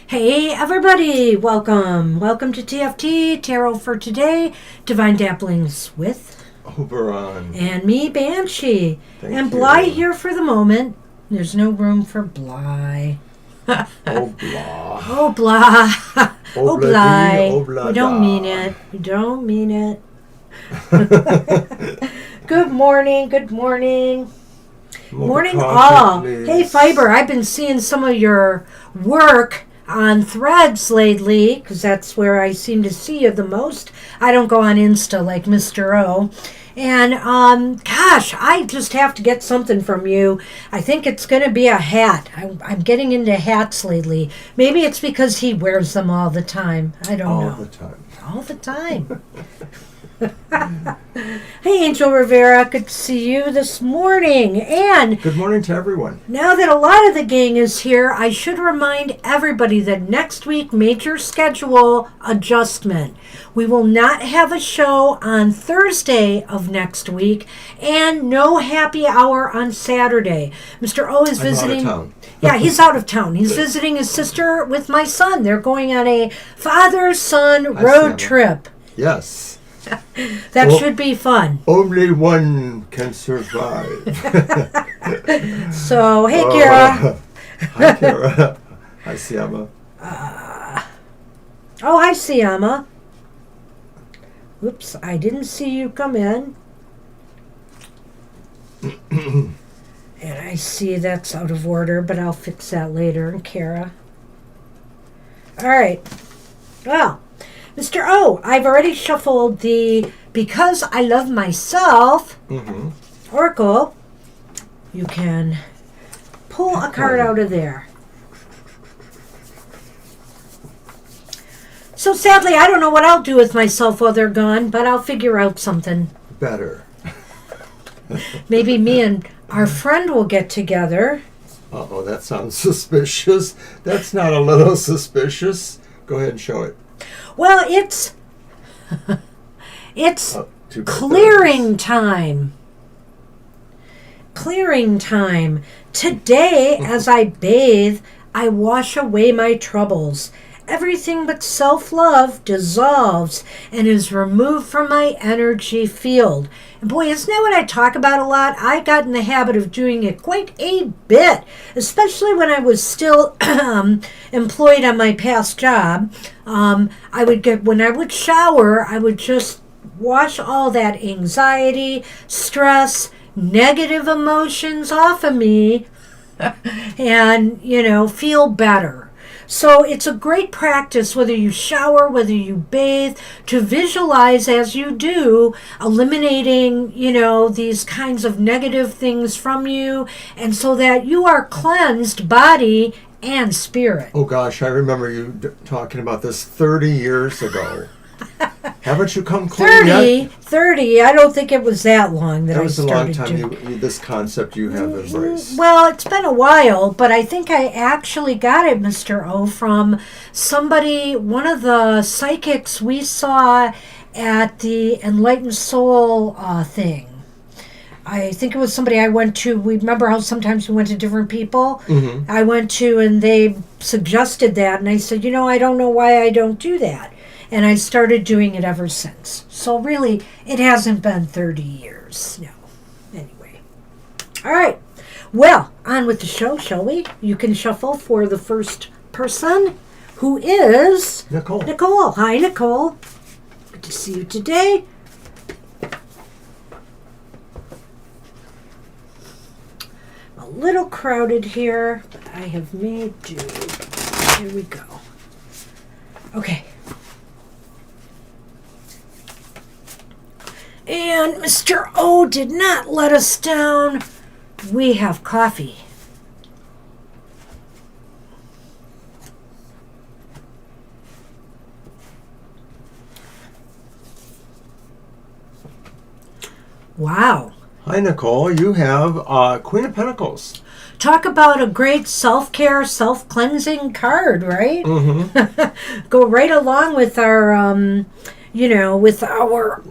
Hey everybody, welcome to TFT, Tarot for Today, Divine Dabblings with Oberon. and me, Banshee. Thank and you. Bly here for the moment. There's no room for Bly. Oh blah. Oh Bly. Oh Bly. Oh, blah, We don't da. mean it. We don't mean it. Good morning, good morning. Morning coffee, all. please. Hey Fiber, I've been seeing some of your work on Threads lately because that's where I seem to see you the most. I don't go on Insta like Mr. O. And gosh, I just have to get something from you. I think it's going to be a hat. I'm getting into hats lately. Maybe it's because he wears them all the time. I don't know. All the time. All the time. Hey, Angel Rivera, good to see you this morning. And Good morning to everyone. now that a lot of the gang is here, I should remind everybody that next week, major schedule adjustment. We will not have a show on Thursday of next week and no happy hour on Saturday. Mr. O is visiting. I'm out of town. Yeah, he's out of town. He's visiting his sister with my son. They're going on a father-son road trip. Yes. That should be fun. Only one can survive. So, hey, Kira. Hi, Kira. Hi, Siama. Oh, hi, Siama. Oops, I didn't see you come in. And I see that's out of order, but I'll fix that later. And Kara. All right. Well, Mr. O, I've already shuffled the Because I Love Myself Oracle. You can pull a card out of there. So sadly, I don't know what I'll do with myself while they're gone, but I'll figure out something. Better. Maybe me and our friend will get together. Uh-oh, that sounds suspicious. That's not a little suspicious. Go ahead and show it. Well, it's Too bad clearing time. Clearing time. Today, as I bathe, I wash away my troubles. Everything but self-love dissolves and is removed from my energy field. And boy, isn't that what I talk about a lot? I got in the habit of doing it quite a bit, especially when I was still employed on my past job. When I would shower, I would just wash all that anxiety, stress, negative emotions off of me and, feel better. So it's a great practice, whether you shower, whether you bathe, to visualize as you do, eliminating, these kinds of negative things from you, and so that you are cleansed body and spirit. Oh gosh, I remember you talking about this 30 years ago. Haven't you come clean yet? 30, I don't think it was that long that I was a long started time this concept you have embraced. Well, it's been a while, but I think I actually got it, Mr. O, from somebody, one of the psychics we saw at the Enlightened Soul thing. I think it was somebody I went to. We remember how sometimes we went to different people? Mm-hmm. I went to, and they suggested that, and I said, I don't know why I don't do that. And I started doing it ever since. So really, it hasn't been 30 years. No. Anyway. All right. Well, on with the show, shall we? You can shuffle for the first person, who is Nicole. Nicole. Hi, Nicole. Good to see you today. A little crowded here, but I have made do. Here we go. Okay. And Mr. O did not let us down. We have coffee. Wow. Hi, Nicole. You have Queen of Pentacles. Talk about a great self-care, self-cleansing card, right? Mm-hmm. Go right along with our with our,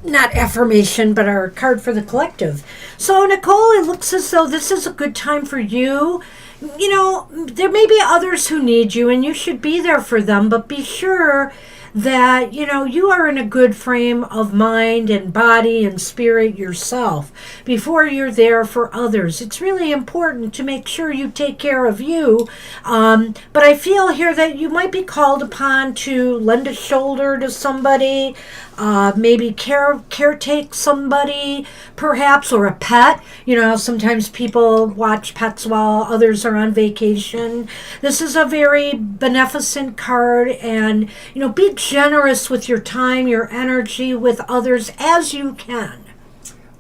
not affirmation, but our card for the collective. So, Nicole, it looks as though this is a good time for you there may be others who need you and you should be there for them, but be sure that, you are in a good frame of mind and body and spirit yourself before you're there for others. It's really important to make sure you take care of you. But I feel here that you might be called upon to lend a shoulder to somebody, maybe caretake somebody, perhaps, or a pet. Sometimes people watch pets while others are on vacation. This is a very beneficent card, and be generous with your time, your energy with others as you can.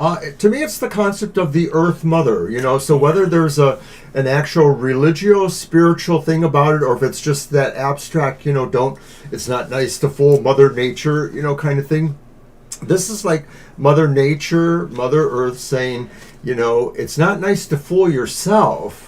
To me, it's the concept of the Earth Mother, so whether there's an actual religio-spiritual thing about it, or if it's just that abstract, it's not nice to fool Mother Nature, kind of thing. This is like Mother Nature, Mother Earth saying, it's not nice to fool yourself.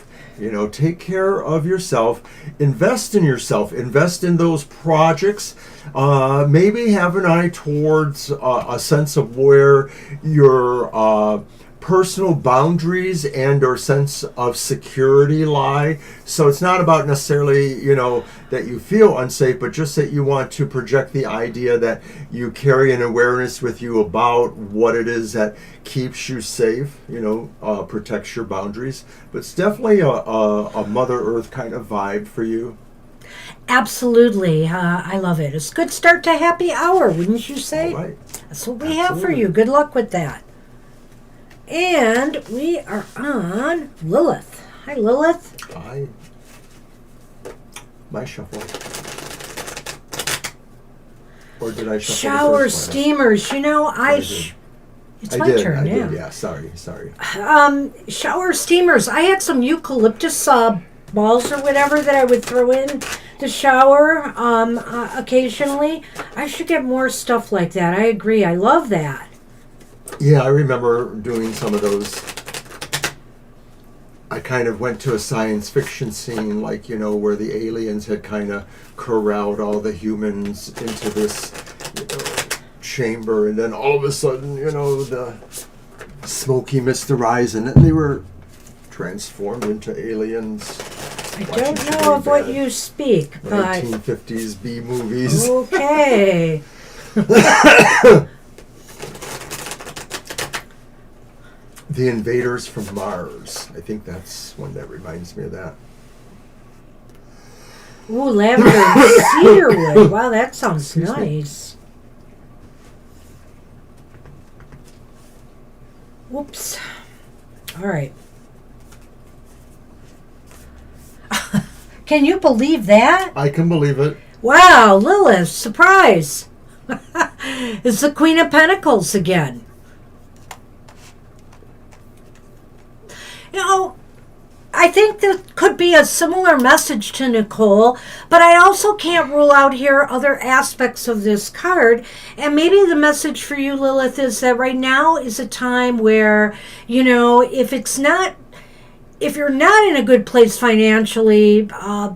Take care of yourself, invest in yourself, invest in those projects, maybe have an eye towards a sense of where your personal boundaries and or sense of security lie. So it's not about necessarily, that you feel unsafe, but just that you want to project the idea that you carry an awareness with you about what it is that keeps you safe, protects your boundaries. But it's definitely a Mother Earth kind of vibe for you. Absolutely. I love it. It's a good start to happy hour, wouldn't you say? All right. That's what we have for you. Good luck with that. And we are on Lilith. Hi, Lilith. Hi. My shuffle. Or did I shuffle Shower the first one? steamers. It's my turn. I did. Yeah. Sorry. Shower steamers. I had some eucalyptus balls or whatever that I would throw in the shower occasionally. I should get more stuff like that. I agree. I love that. Yeah, I remember doing some of those. I kind of went to a science fiction scene, like, where the aliens had kind of corralled all the humans into this, chamber, and then all of a sudden, the smoky mist the horizon, and they were transformed into aliens. I don't know of what you speak, but 1950s B movies. Okay. The Invaders from Mars. I think that's one that reminds me of that. Ooh, lavender and cedarwood. Wow, that sounds nice. Whoops. All right. Can you believe that? I can believe it. Wow, Lilith, surprise. It's the Queen of Pentacles again. I think there could be a similar message to Nicole, but I also can't rule out here other aspects of this card. And maybe the message for you, Lilith, is that right now is a time where, if you're not in a good place financially,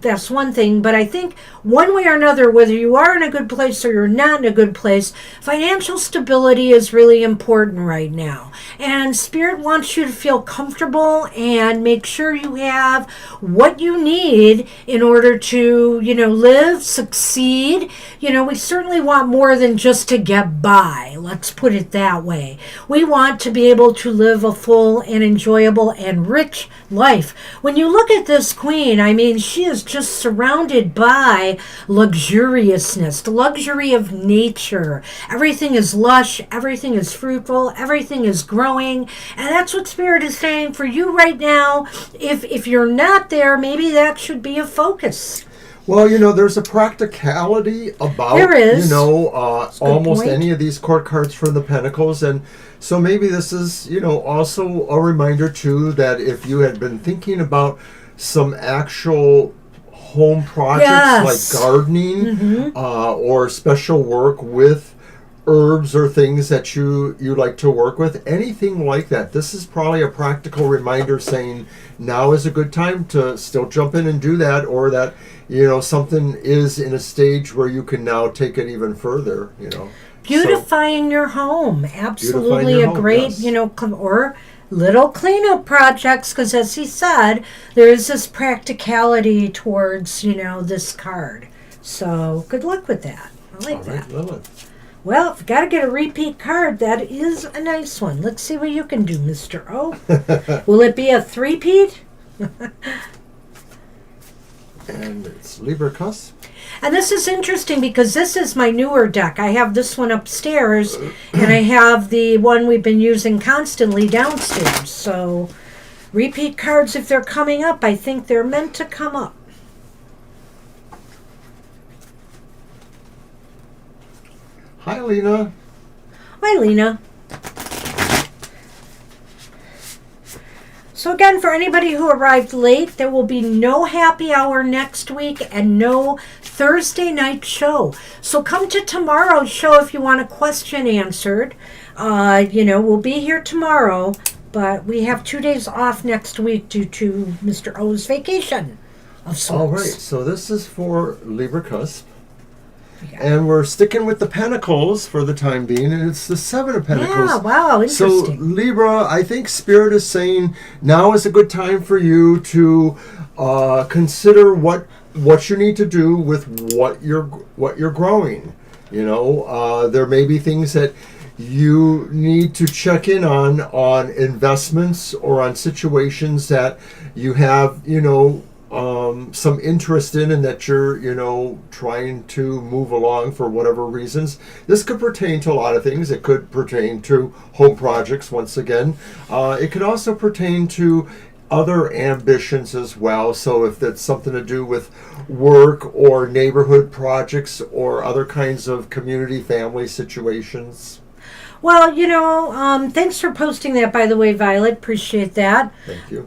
that's one thing. But I think one way or another, whether you are in a good place or you're not in a good place, financial stability is really important right now. And Spirit wants you to feel comfortable and make sure you have what you need in order to, live, succeed. We certainly want more than just to get by. Let's put it that way. We want to be able to live a full and enjoyable and rich life. When you look at this queen, she is just surrounded by luxuriousness, the luxury of nature. Everything is lush, everything is fruitful, everything is growing, and that's what Spirit is saying for you right now. If you're not there, maybe that should be a focus. Well, there's a practicality about, there is. almost any of these court cards for the Pentacles. And so maybe this is, also a reminder, too, that if you had been thinking about some actual home projects like gardening or special work with herbs or things that you like to work with, anything like that, this is probably a practical reminder saying now is a good time to still jump in and do that, or that something is in a stage where you can now take it even further. Beautifying your home, absolutely a great, or little cleanup projects, because as he said, there is this practicality towards, this card. So good luck with that. I like All that. right, Lilith. Well, if you got to get a repeat card, that is a nice one. Let's see what you can do, Mr. O. Will it be a three-peat? And it's Libra Cusp. And this is interesting because this is my newer deck. I have this one upstairs, and I have the one we've been using constantly downstairs. So repeat cards, if they're coming up, I think they're meant to come up. Hi, Lena. Hi, Lena. So again, for anybody who arrived late, there will be no happy hour next week and no Thursday night show. So come to tomorrow's show if you want a question answered. We'll be here tomorrow, but we have 2 days off next week due to Mr. O's vacation of sorts. All right, so this is for Libra Cusp. Yeah. And we're sticking with the Pentacles for the time being, and it's the Seven of Pentacles. Yeah, wow, So, interesting. Libra, I think Spirit is saying now is a good time for you to consider what you need to do with what you're growing. There may be things that you need to check in on investments or on situations that you have, some interest in and that you're, trying to move along for whatever reasons. This could pertain to a lot of things. It could pertain to home projects, once again. It could also pertain to other ambitions as well. So if that's something to do with work or neighborhood projects or other kinds of community family situations. Well, thanks for posting that, by the way, Violet. Appreciate that. Thank you.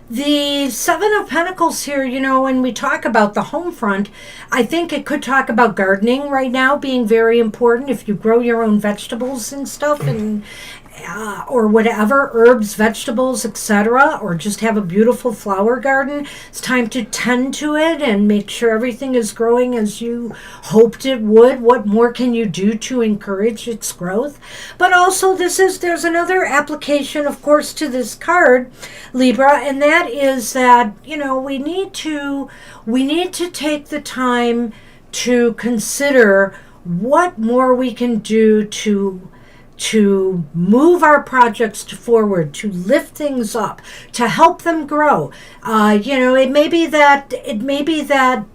The Seven of Pentacles here, when we talk about the home front, I think it could talk about gardening right now being very important. If you grow your own vegetables and stuff and or whatever, herbs, vegetables, etc., or just have a beautiful flower garden, it's time to tend to it and make sure everything is growing as you hoped it would. What more can you do to encourage its growth? But also there's another application, of course, to this card, Libra, and that is that, we need to take the time to consider what more we can do to move our projects forward, to lift things up, to help them grow. It may be that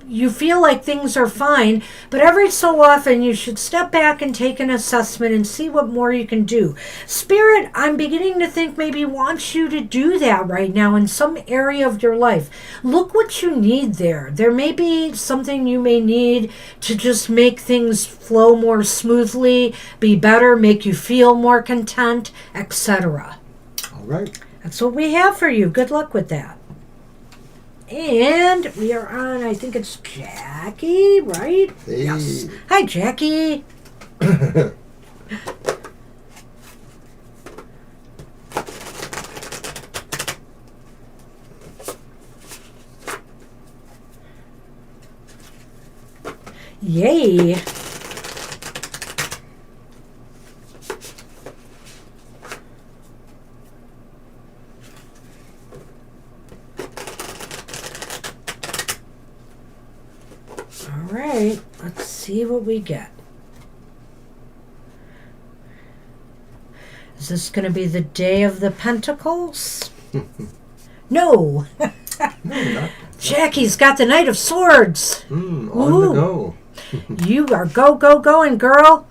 you feel like things are fine, but every so often you should step back and take an assessment and see what more you can do. Spirit, I'm beginning to think, maybe wants you to do that right now in some area of your life. Look what you need there. There may be something you may need to just make things flow more smoothly, be better, make you feel more content, etc. All right. That's what we have for you. Good luck with that. And we are on, I think it's Jackie, right? Hey. Yes. Hi, Jackie. Yay. All right, let's see what we get. Is this going to be the Day of the Pentacles? No. No, not. Jackie's got the Knight of Swords. On the Woohoo. go. You are going, girl.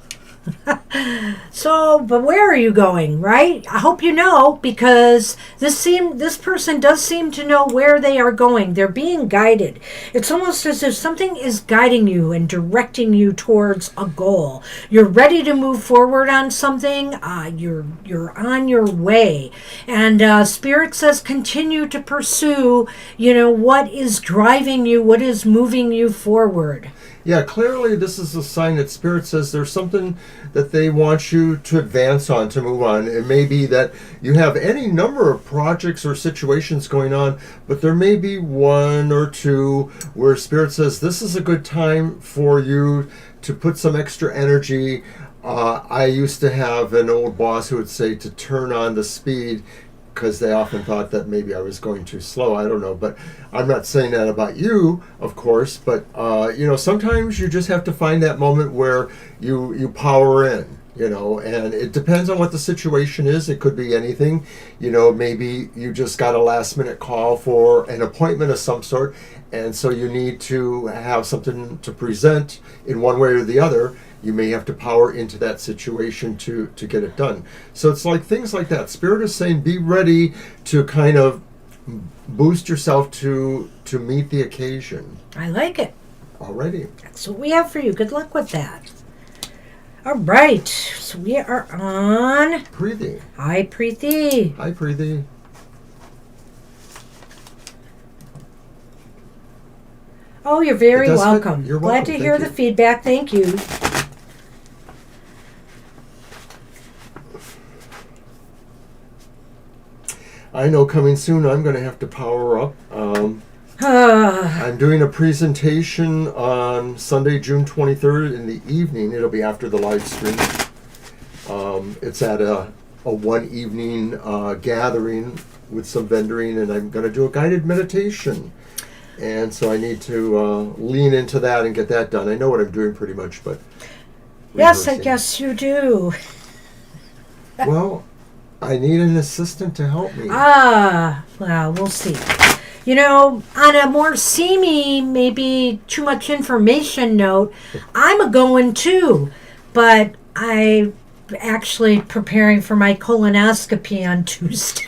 So, but where are you going, right? I hope you know, because this person does seem to know where they are going. They're being guided. It's almost as if something is guiding you and directing you towards a goal. You're ready to move forward on something. You're on your way, and Spirit says continue to pursue. What is driving you, what is moving you forward. Yeah, clearly this is a sign that Spirit says there's something that they want you to advance on, to move on. It may be that you have any number of projects or situations going on, but there may be one or two where Spirit says this is a good time for you to put some extra energy I used to have an old boss who would say to turn on the speed because they often thought that maybe I was going too slow. I don't know, but I'm not saying that about you, of course. But sometimes you just have to find that moment where you power in. And it depends on what the situation is. It could be anything. Maybe you just got a last minute call for an appointment of some sort, and so you need to have something to present in one way or the other. You may have to power into that situation to get it done. So it's like things like that. Spirit is saying be ready to kind of boost yourself to meet the occasion. I like it. Alrighty. That's what we have for you. Good luck with that. All right. So we are on... Preeti. Hi, Preeti. Hi, Preeti. Oh, you're very welcome. You're Glad welcome. to hear the feedback. Thank you. I know coming soon I'm going to have to power up. I'm doing a presentation on Sunday, June 23rd in the evening. It'll be after the live stream. It's at a one evening gathering with some vendoring, and I'm going to do a guided meditation. And so I need to lean into that and get that done. I know what I'm doing pretty much, but... Yes, I guess you do. Well, I need an assistant to help me. Well, we'll see. On a more seamy, maybe too much information note, I'm a going too, but I'm actually preparing for my colonoscopy on Tuesday.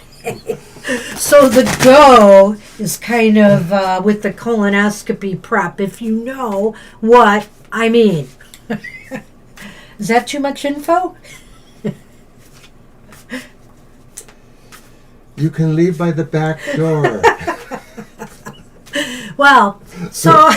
So the go is kind of with the colonoscopy prep, if you know what I mean. Is that too much info? You can leave by the back door. Well, so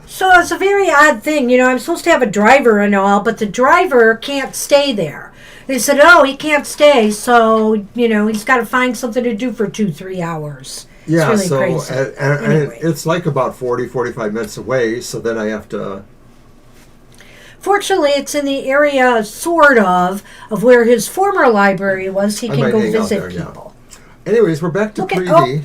it's a very odd thing. I'm supposed to have a driver and all, but the driver can't stay there. They said, he can't stay, so, he's got to find something to do for 2-3 hours. Yeah, it's really crazy. And it's like about 45 minutes away, so then I have to... Fortunately, it's in the area, sort of where his former library was. He can go visit there, people. Yeah. Anyways, we're back to Preeti.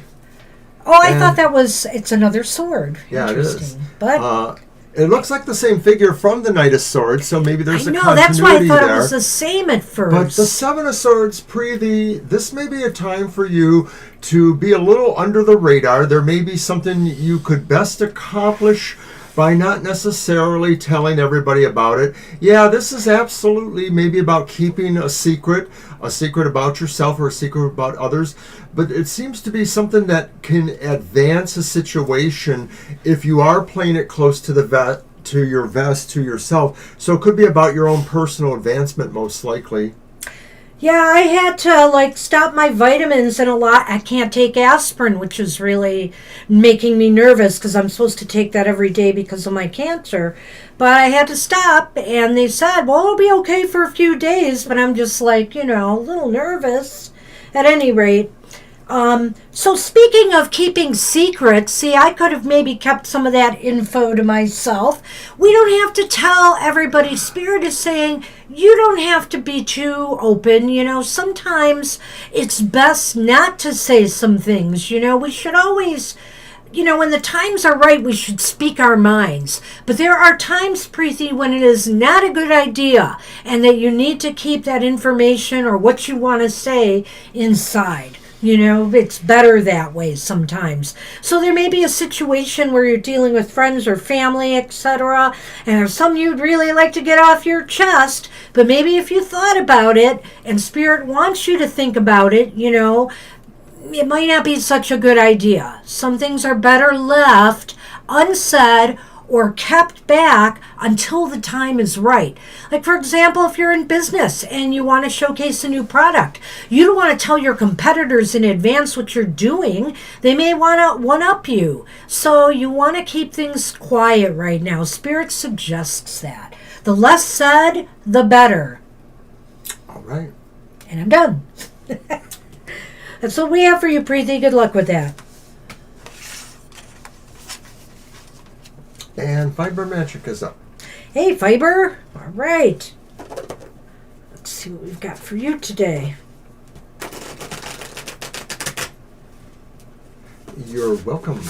I thought that was... It's another sword. Yeah, it is. But... it looks like the same figure from the Knight of Swords, so maybe there's a continuity there. That's why I thought it was the same at first. But the Seven of Swords, Preeti, this may be a time for you to be a little under the radar. There may be something you could best accomplish by not necessarily telling everybody about it. Yeah, this is absolutely maybe about keeping a secret about yourself or a secret about others, but it seems to be something that can advance a situation if you are playing it close to your vest, to yourself. So it could be about your own personal advancement, most likely. Yeah, I had to stop my vitamins and a lot. I can't take aspirin, which is really making me nervous because I'm supposed to take that every day because of my cancer. But I had to stop, and they said, well, it'll be okay for a few days. But I'm just a little nervous at any rate. So speaking of keeping secrets, see, I could have maybe kept some of that info to myself. We don't have to tell everybody. Spirit is saying you don't have to be too open. Sometimes it's best not to say some things. We should always, when the times are right, we should speak our minds. But there are times, Preeti, when it is not a good idea and that you need to keep that information or what you want to say inside. It's better that way sometimes. So there may be a situation where you're dealing with friends or family, etc., and there's something you'd really like to get off your chest, but maybe if you thought about it and Spirit wants you to think about it, it might not be such a good idea. Some things are better left unsaid or kept back until the time is right. Like, for example, if you're in business and you want to showcase a new product, you don't want to tell your competitors in advance what you're doing. They may want to one-up you. So you want to keep things quiet right now. Spirit suggests that. The less said, the better. All right. And I'm done. That's what we have for you, Preeti. Good luck with that. And Fiber Magic is up. Hey, Fiber. All right. Let's see what we've got for you today. You're welcome.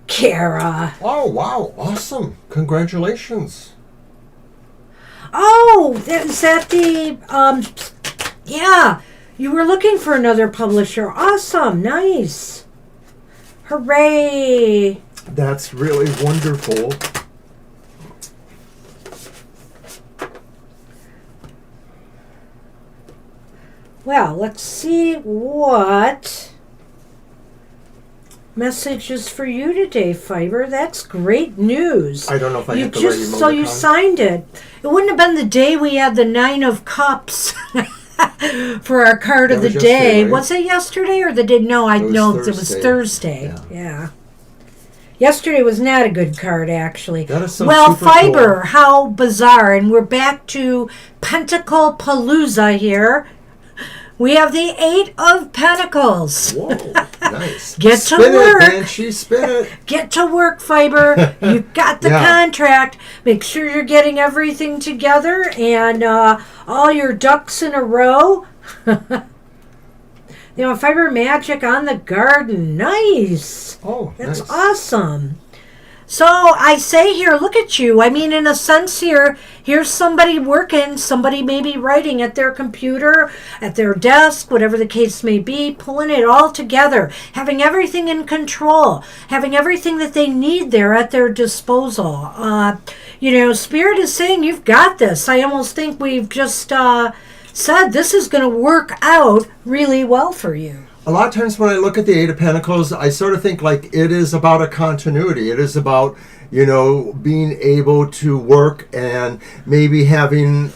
Kara. Oh, wow. Awesome. Congratulations. Oh, is that the, yeah, you were looking for another publisher. Awesome. Nice. Hooray. That's really wonderful. Well, let's see what message is for you today, Fiber. That's great news. I don't know if I You hit the just right so you emoticon. signed it. It wouldn't have been the day we had the 9 of Cups for our card of That the was day. yesterday, right? Was it yesterday or the day? No, I It was know it was Thursday. Thursday. Yeah. Yeah. Yesterday was not a good card, actually. That is so well, super Fiber, cool. how bizarre. And we're back to Pentacle Palooza here. We have the 8 of Pentacles. Whoa, nice. Get to spin work. it, Banshee, spin it. Get to work, Fiber. You've got the Yeah. contract. Make sure you're getting everything together and all your ducks in a row. Fiber magic on the garden. Nice. Oh, That's nice. awesome. So I say here, look at you. I mean, in a sense here, here's somebody working, somebody maybe writing at their computer, at their desk, whatever the case may be, pulling it all together, having everything in control, having everything that they need there at their disposal. Spirit is saying you've got this. I almost think we've just said this is going to work out really well for you. A lot of times when I look at the Eight of Pentacles, I sort of think like it is about a continuity. It is about, being able to work and maybe having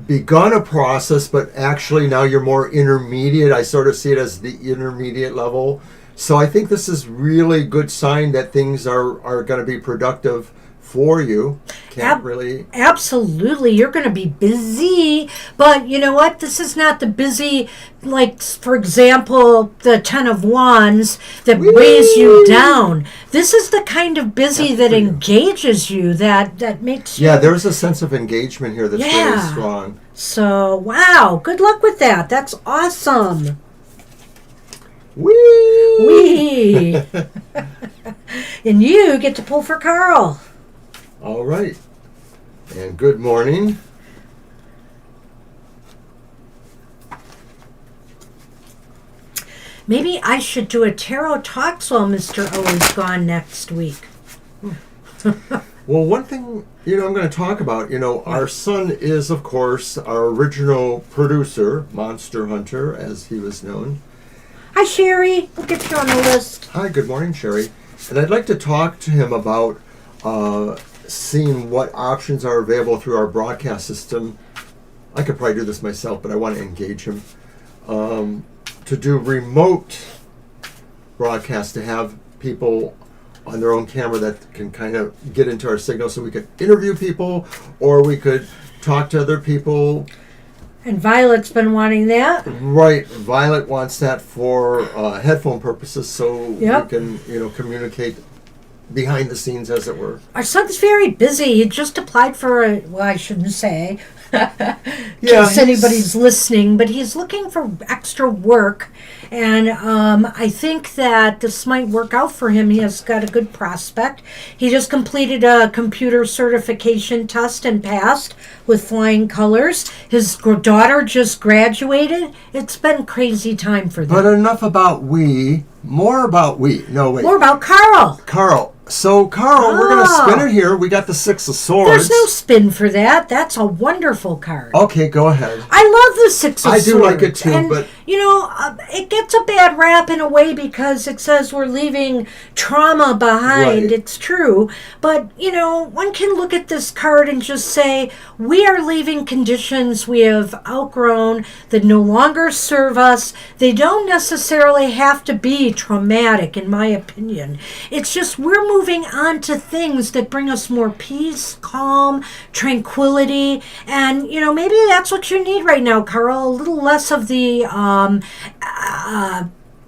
begun a process, but actually now you're more intermediate. I sort of see it as the intermediate level. So I think this is really good sign that things are going to be productive for you. Absolutely. You're going to be busy, but you know what? This is not the busy, like, for example, the 10 of Wands that weighs you down. This is the kind of busy that engages you, that makes you... Yeah, there's a sense of engagement here that's really strong. So, wow. Good luck with that. That's awesome. Whee! And you get to pull for Carl. All right. And good morning. Maybe I should do a tarot talks while Mr. O is gone next week. Well, one thing, I'm going to talk about, our son is, of course, our original producer, Monster Hunter, as he was known. Hi, Sherry. We'll get you on the list. Hi, good morning, Sherry. And I'd like to talk to him about seeing what options are available through our broadcast system. I could probably do this myself, but I want to engage him. To do remote broadcasts, to have people on their own camera that can kind of get into our signal so we could interview people or we could talk to other people. And Violet's been wanting that. Right. Violet wants that for headphone purposes so we can, communicate behind the scenes, as it were. Our son's very busy. He just applied for I shouldn't say, in case anybody's listening, but he's looking for extra work. And I think that this might work out for him. He has got a good prospect. He just completed a computer certification test and passed with flying colors. His daughter just graduated. It's been crazy time for them. But enough about more about More about Carl. Carl. So, Carl, we're going to spin it here. We got the Six of Swords. There's no spin for that. That's a wonderful card. Okay, go ahead. I love the Six of Swords. I do like it too, and, but... it gets a bad rap in a way because it says we're leaving trauma behind. Right. It's true. But, one can look at this card and just say, we are leaving conditions we have outgrown that no longer serve us. They don't necessarily have to be traumatic, in my opinion. It's just we're moving on to things that bring us more peace, calm, tranquility. And, maybe that's what you need right now, Carl. A little less of the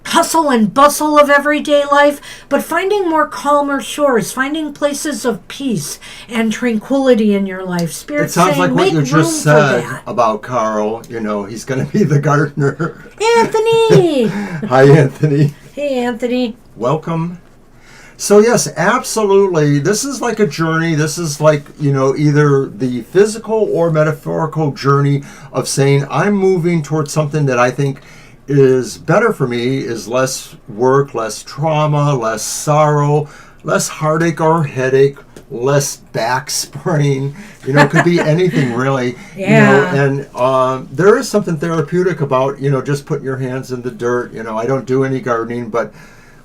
hustle and bustle of everyday life, but finding more calmer shores, finding places of peace and tranquility in your life. Spirit It sounds saying, like what make you room just for said that. about Carl. He's going to be the gardener. Anthony! Hi, Anthony. Hey, Anthony. Welcome. So yes, absolutely. This is like a journey. This is like, either the physical or metaphorical journey of saying, I'm moving towards something that I think is better for me, is less work, less trauma, less sorrow, less heartache or headache, less back sprain. It could be anything really. Yeah. And there is something therapeutic about, just putting your hands in the dirt. I don't do any gardening, but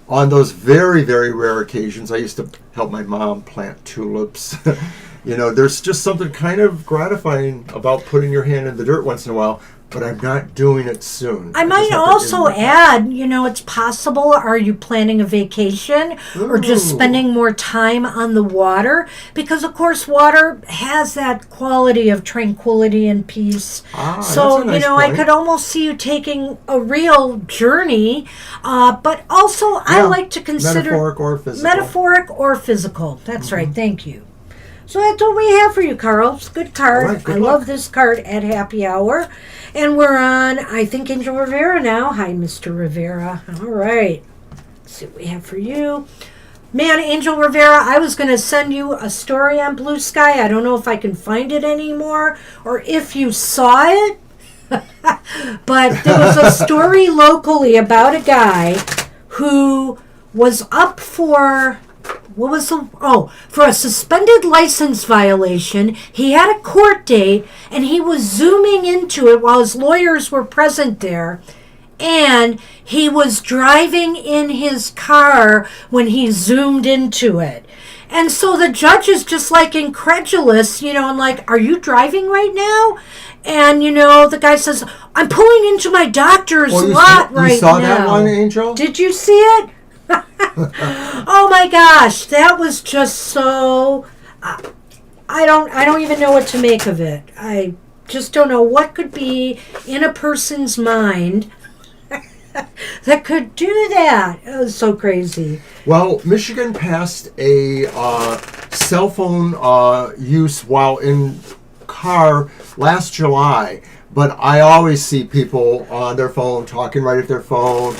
on those very, very rare occasions, I used to help my mom plant tulips. There's just something kind of gratifying about putting your hand in the dirt once in a while, but I'm not doing it soon. I might also add, it's possible, are you planning a vacation or just spending more time on the water? Because, of course, water has that quality of tranquility and peace. So, that's a nice I point. could almost see you taking a real journey. But also, I like to consider... Metaphoric or physical. Metaphoric or physical. That's right. Thank you. So that's what we have for you, Carl. It's a good card. All right, good I luck. love this card at happy hour. And we're on, I think, Angel Rivera now. Hi, Mr. Rivera. All right. Let's see what we have for you. Man, Angel Rivera, I was going to send you a story on Blue Sky. I don't know if I can find it anymore or if you saw it. But there was a story locally about a guy who was up for... for a suspended license violation. He had a court date, and he was zooming into it while his lawyers were present there. And he was driving in his car when he zoomed into it. And so the judge is just like incredulous, and like, are you driving right now? And, the guy says, I'm pulling into my doctor's lot right now. You saw that one, Angel? Did you see it? Oh my gosh, that was just so... I don't even know what to make of it. I just don't know what could be in a person's mind that could do that. It was so crazy. Well, Michigan passed a cell phone use while in car last July, but I always see people on their phone, talking right at their phone,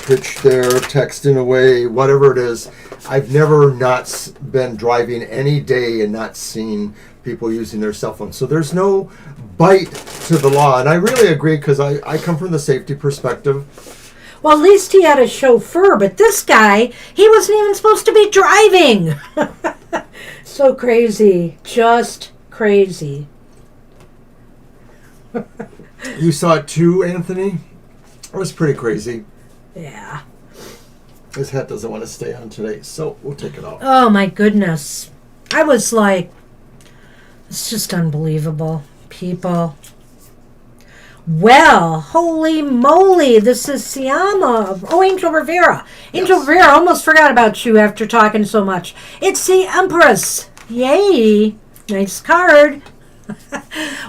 pitch there, texting away, whatever it is. I've never not been driving any day and not seen people using their cell phones. So there's no bite to the law. And I really agree, because I come from the safety perspective. Well, at least he had a chauffeur, but this guy, he wasn't even supposed to be driving. So crazy. Just crazy. You saw it too, Anthony? It was pretty crazy. Yeah. His hat doesn't want to stay on today, so we'll take it off. Oh, my goodness. I was like, it's just unbelievable. People. Well, holy moly, this is Siama. Oh, Angel Rivera. Angel Rivera, almost forgot about you after talking so much. It's the Empress. Yay. Nice card.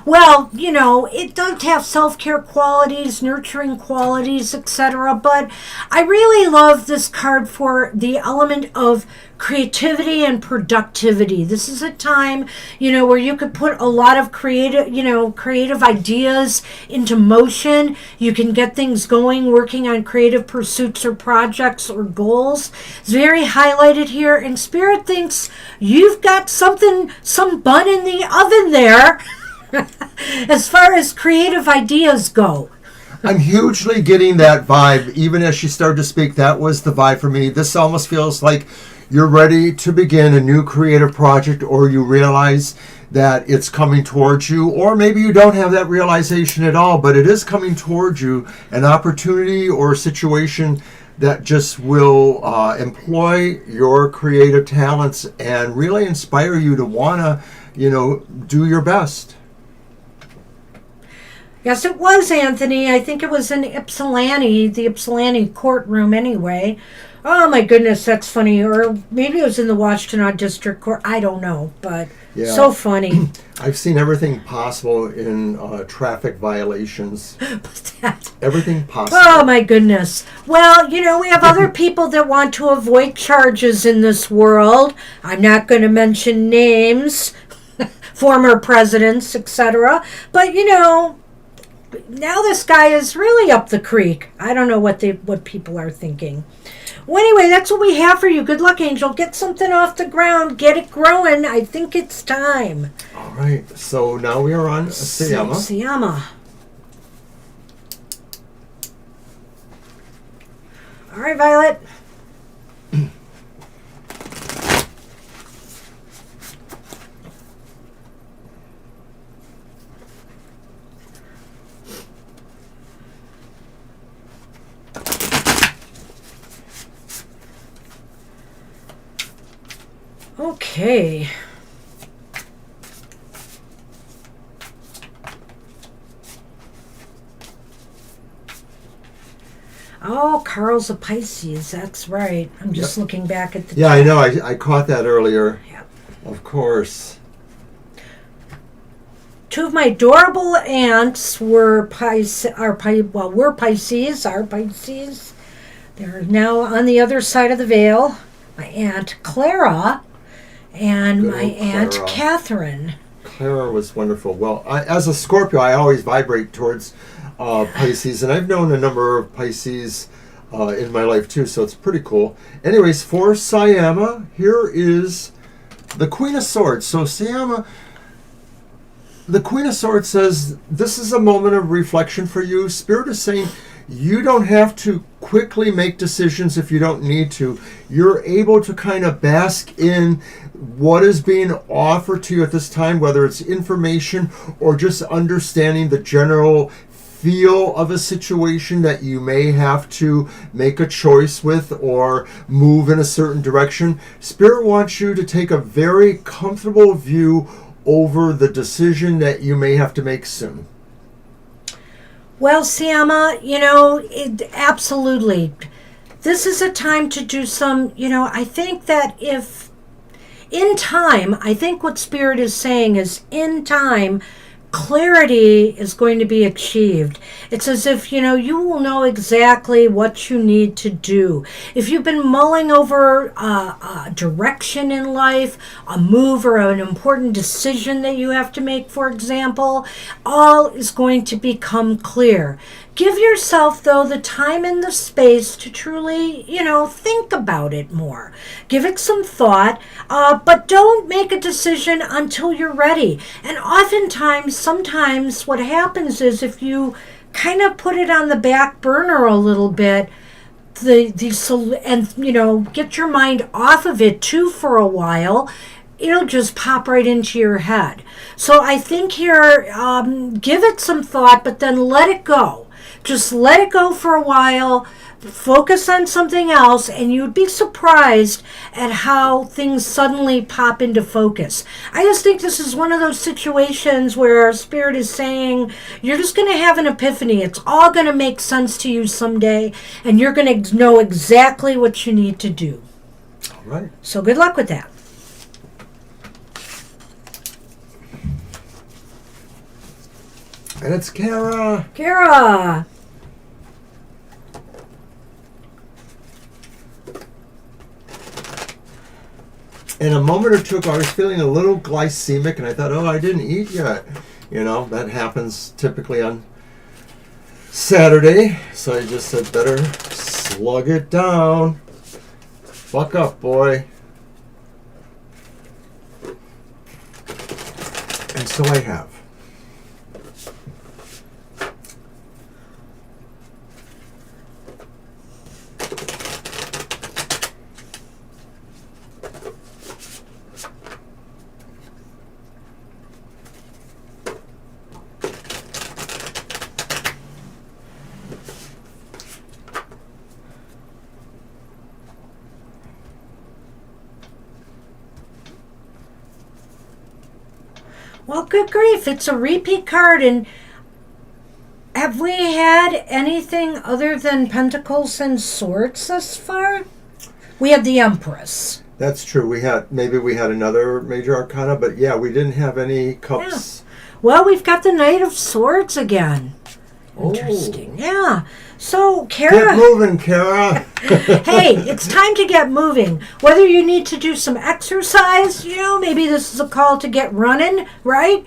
Well, it does have self-care qualities, nurturing qualities, etc. But I really love this card for the element of creativity and productivity. This is a time, where you could put a lot of creative ideas into motion. You can get things going, working on creative pursuits or projects or goals. It's very highlighted here, and Spirit thinks you've got some bun in the oven there as far as creative ideas go. I'm hugely getting that vibe. Even as she started to speak, that was the vibe for me. This almost feels like you're ready to begin a new creative project, or you realize that it's coming towards you, or maybe you don't have that realization at all, but it is coming towards you, an opportunity or a situation that just will employ your creative talents and really inspire you to want to, do your best. Yes, it was, Anthony. I think it was in Ypsilanti, the Ypsilanti courtroom anyway. Oh my goodness, that's funny. Or maybe it was in the Washtenaw District Court. I don't know, but so funny. I've seen everything possible in traffic violations. Everything possible. Oh my goodness. Well, we have other people that want to avoid charges in this world. I'm not going to mention names, former presidents, etc. But now this guy is really up the creek. I don't know what people are thinking. Well, anyway, that's what we have for you. Good luck, Angel. Get something off the ground. Get it growing. I think it's time. All right. So now we are on Siyama. Siyama. All right, Violet. Okay. Oh, Carl's a Pisces. That's right. I'm just looking back at the... Yeah, I know. I caught that earlier. Yep. Of course. Two of my adorable aunts were Pisces. They're now on the other side of the veil. My Aunt Clara and my Aunt Catherine. Clara was wonderful. Well, as a Scorpio, I always vibrate towards Pisces, and I've known a number of Pisces in my life too, so it's pretty cool. Anyways, for Siyama, here is the Queen of Swords. So Siyama, the Queen of Swords says, this is a moment of reflection for you. Spirit is saying, you don't have to quickly make decisions if you don't need to. You're able to kind of bask in what is being offered to you at this time, whether it's information or just understanding the general feel of a situation that you may have to make a choice with or move in a certain direction. Spirit wants you to take a very comfortable view over the decision that you may have to make soon. Well, Siyama, absolutely. This is a time to do some, I think that if in time, I think what Spirit is saying is in time, clarity is going to be achieved. It's as if, you will know exactly what you need to do. If you've been mulling over a direction in life, a move or an important decision that you have to make, for example, all is going to become clear. Give yourself, though, the time and the space to truly, think about it more. Give it some thought, but don't make a decision until you're ready. And sometimes what happens is if you kind of put it on the back burner a little bit, get your mind off of it too for a while, it'll just pop right into your head. So I think here, give it some thought, but then let it go. Just let it go for a while, focus on something else, and you'd be surprised at how things suddenly pop into focus. I just think this is one of those situations where Spirit is saying, you're just going to have an epiphany. It's all going to make sense to you someday, and you're going to know exactly what you need to do. All right. So good luck with that. And it's Kara. Kara. And a moment or two ago, I was feeling a little glycemic, and I thought, I didn't eat yet. That happens typically on Saturday. So I just said, better slug it down. Buck up, boy. And so I have. Well, good grief. It's a repeat card. And have we had anything other than Pentacles and Swords thus far? We had the Empress. That's true. We had another major arcana, but yeah, we didn't have any cups. Yeah. Well, we've got the Knight of Swords again. Interesting. Oh. Yeah. So, Kara. Get moving, Kara. Hey, it's time to get moving. Whether you need to do some exercise, maybe this is a call to get running, right?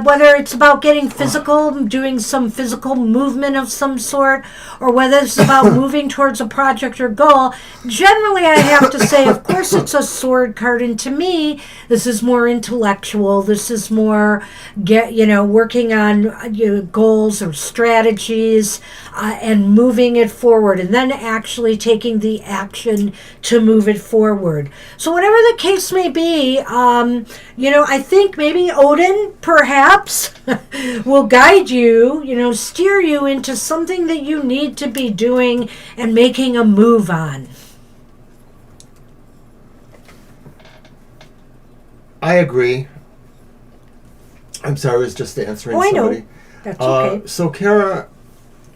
Whether it's about getting physical, doing some physical movement of some sort, or whether it's about moving towards a project or goal. Generally, I have to say, of course, it's a sword card, and to me, this is more intellectual. This is more working on goals or strategies and moving it forward, and then actually taking the action to move it forward. So, whatever the case may be, I think maybe Odin, perhaps, will guide you, steer you into something that you need to be doing and making a move on. I agree. I'm sorry, I was just answering somebody. I know. That's okay. So, Kara,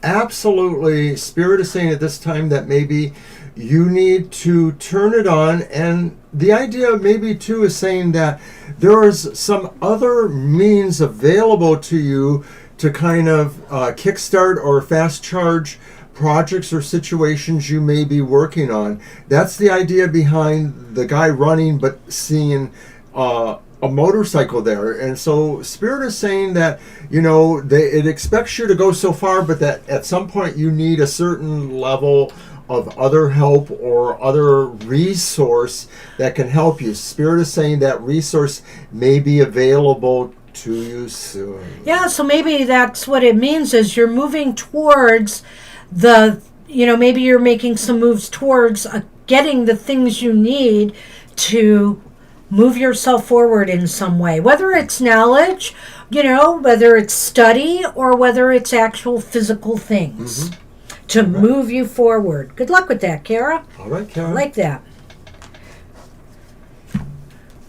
absolutely, Spirit is saying at this time that maybe you need to turn it on, and the idea maybe too is saying that there is some other means available to you to kind of kickstart or fast charge projects or situations you may be working on. That's the idea behind the guy running but seeing a motorcycle there. And so Spirit is saying that it expects you to go so far, but that at some point you need a certain level of other help or other resource that can help you. Spirit is saying that resource may be available to you soon. Yeah, so maybe that's what it means is you're moving towards maybe you're making some moves towards getting the things you need to move yourself forward in some way, whether it's knowledge, whether it's study, or whether it's actual physical things. Mm-hmm. To move you forward. Good luck with that, Kara. All right, Kara. I like that.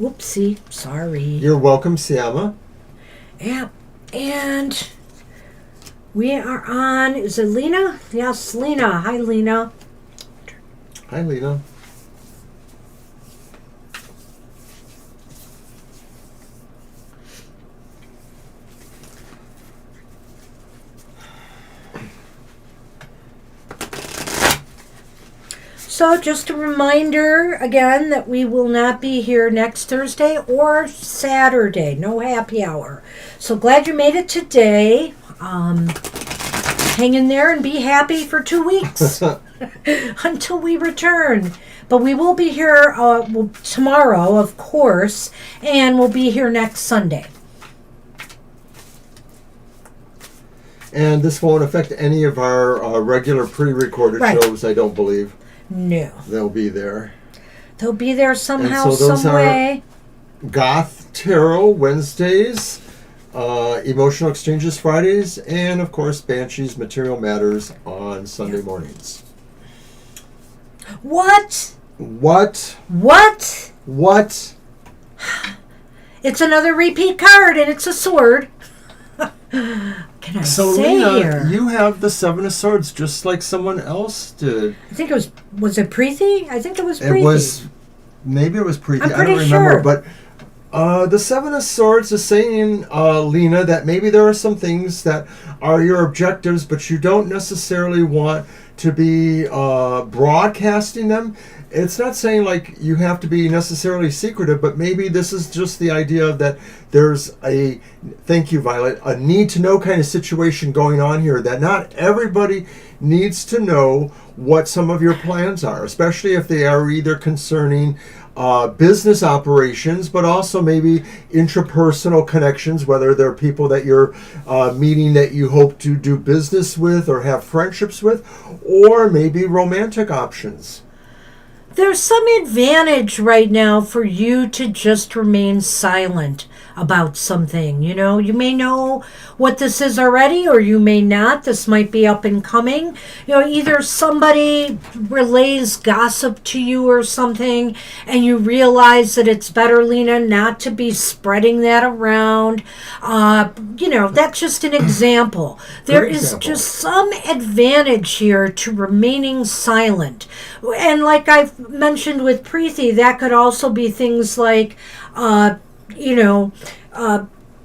Whoopsie. Sorry. You're welcome, Siama. Yeah. And we are on, is it Lena? Yes, Lena. Hi, Lena. Hi, Lena. So just a reminder again that we will not be here next Thursday or Saturday. No happy hour. So glad you made it today. Hang in there and be happy for 2 weeks until we return. But we will be here tomorrow, of course, and we'll be here next Sunday. And this won't affect any of our regular pre-recorded shows, I don't believe. No. They'll be there. They'll be there somehow, and so those some way. Goth Tarot Wednesdays, Emotional Exchanges Fridays, and of course Banshees Material Matters on Sunday mornings. What? What? What? What? It's another repeat card, and it's a sword. Can I say Lena, here? you have the Seven of Swords just like someone else did. I think it was it Preeti? I think it was Preeti. Maybe it was Preeti. I'm I pretty don't remember. sure. But the Seven of Swords is saying, Lena, that maybe there are some things that are your objectives, but you don't necessarily want to be broadcasting them. It's not saying like you have to be necessarily secretive, but maybe this is just the idea that there's a, thank you, Violet, a need to know kind of situation going on here, that not everybody needs to know what some of your plans are, especially if they are either concerning business operations, but also maybe intrapersonal connections, whether they're people that you're meeting that you hope to do business with or have friendships with, or maybe romantic options. There's some advantage right now for you to just remain silent about something. You may know what this is already, or you may not. This might be up and coming. Either somebody relays gossip to you or something, and you realize that it's better, Lena, not to be spreading that around. That's just an example. There is just some advantage here to remaining silent. And like I've mentioned with Preeti, that could also be things like,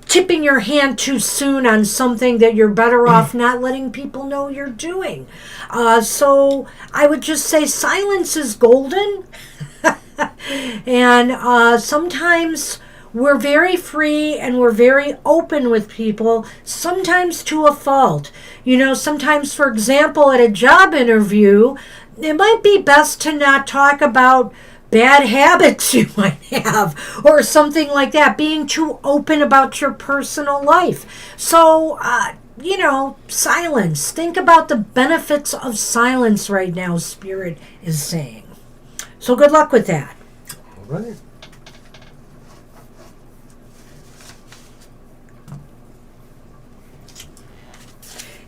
tipping your hand too soon on something that you're better off not letting people know you're doing. So I would just say silence is golden. And sometimes we're very free and we're very open with people, sometimes to a fault. Sometimes, for example, at a job interview, it might be best to not talk about bad habits you might have or something like that, being too open about your personal life. So, silence. Think about the benefits of silence right now, Spirit is saying. So good luck with that. All right.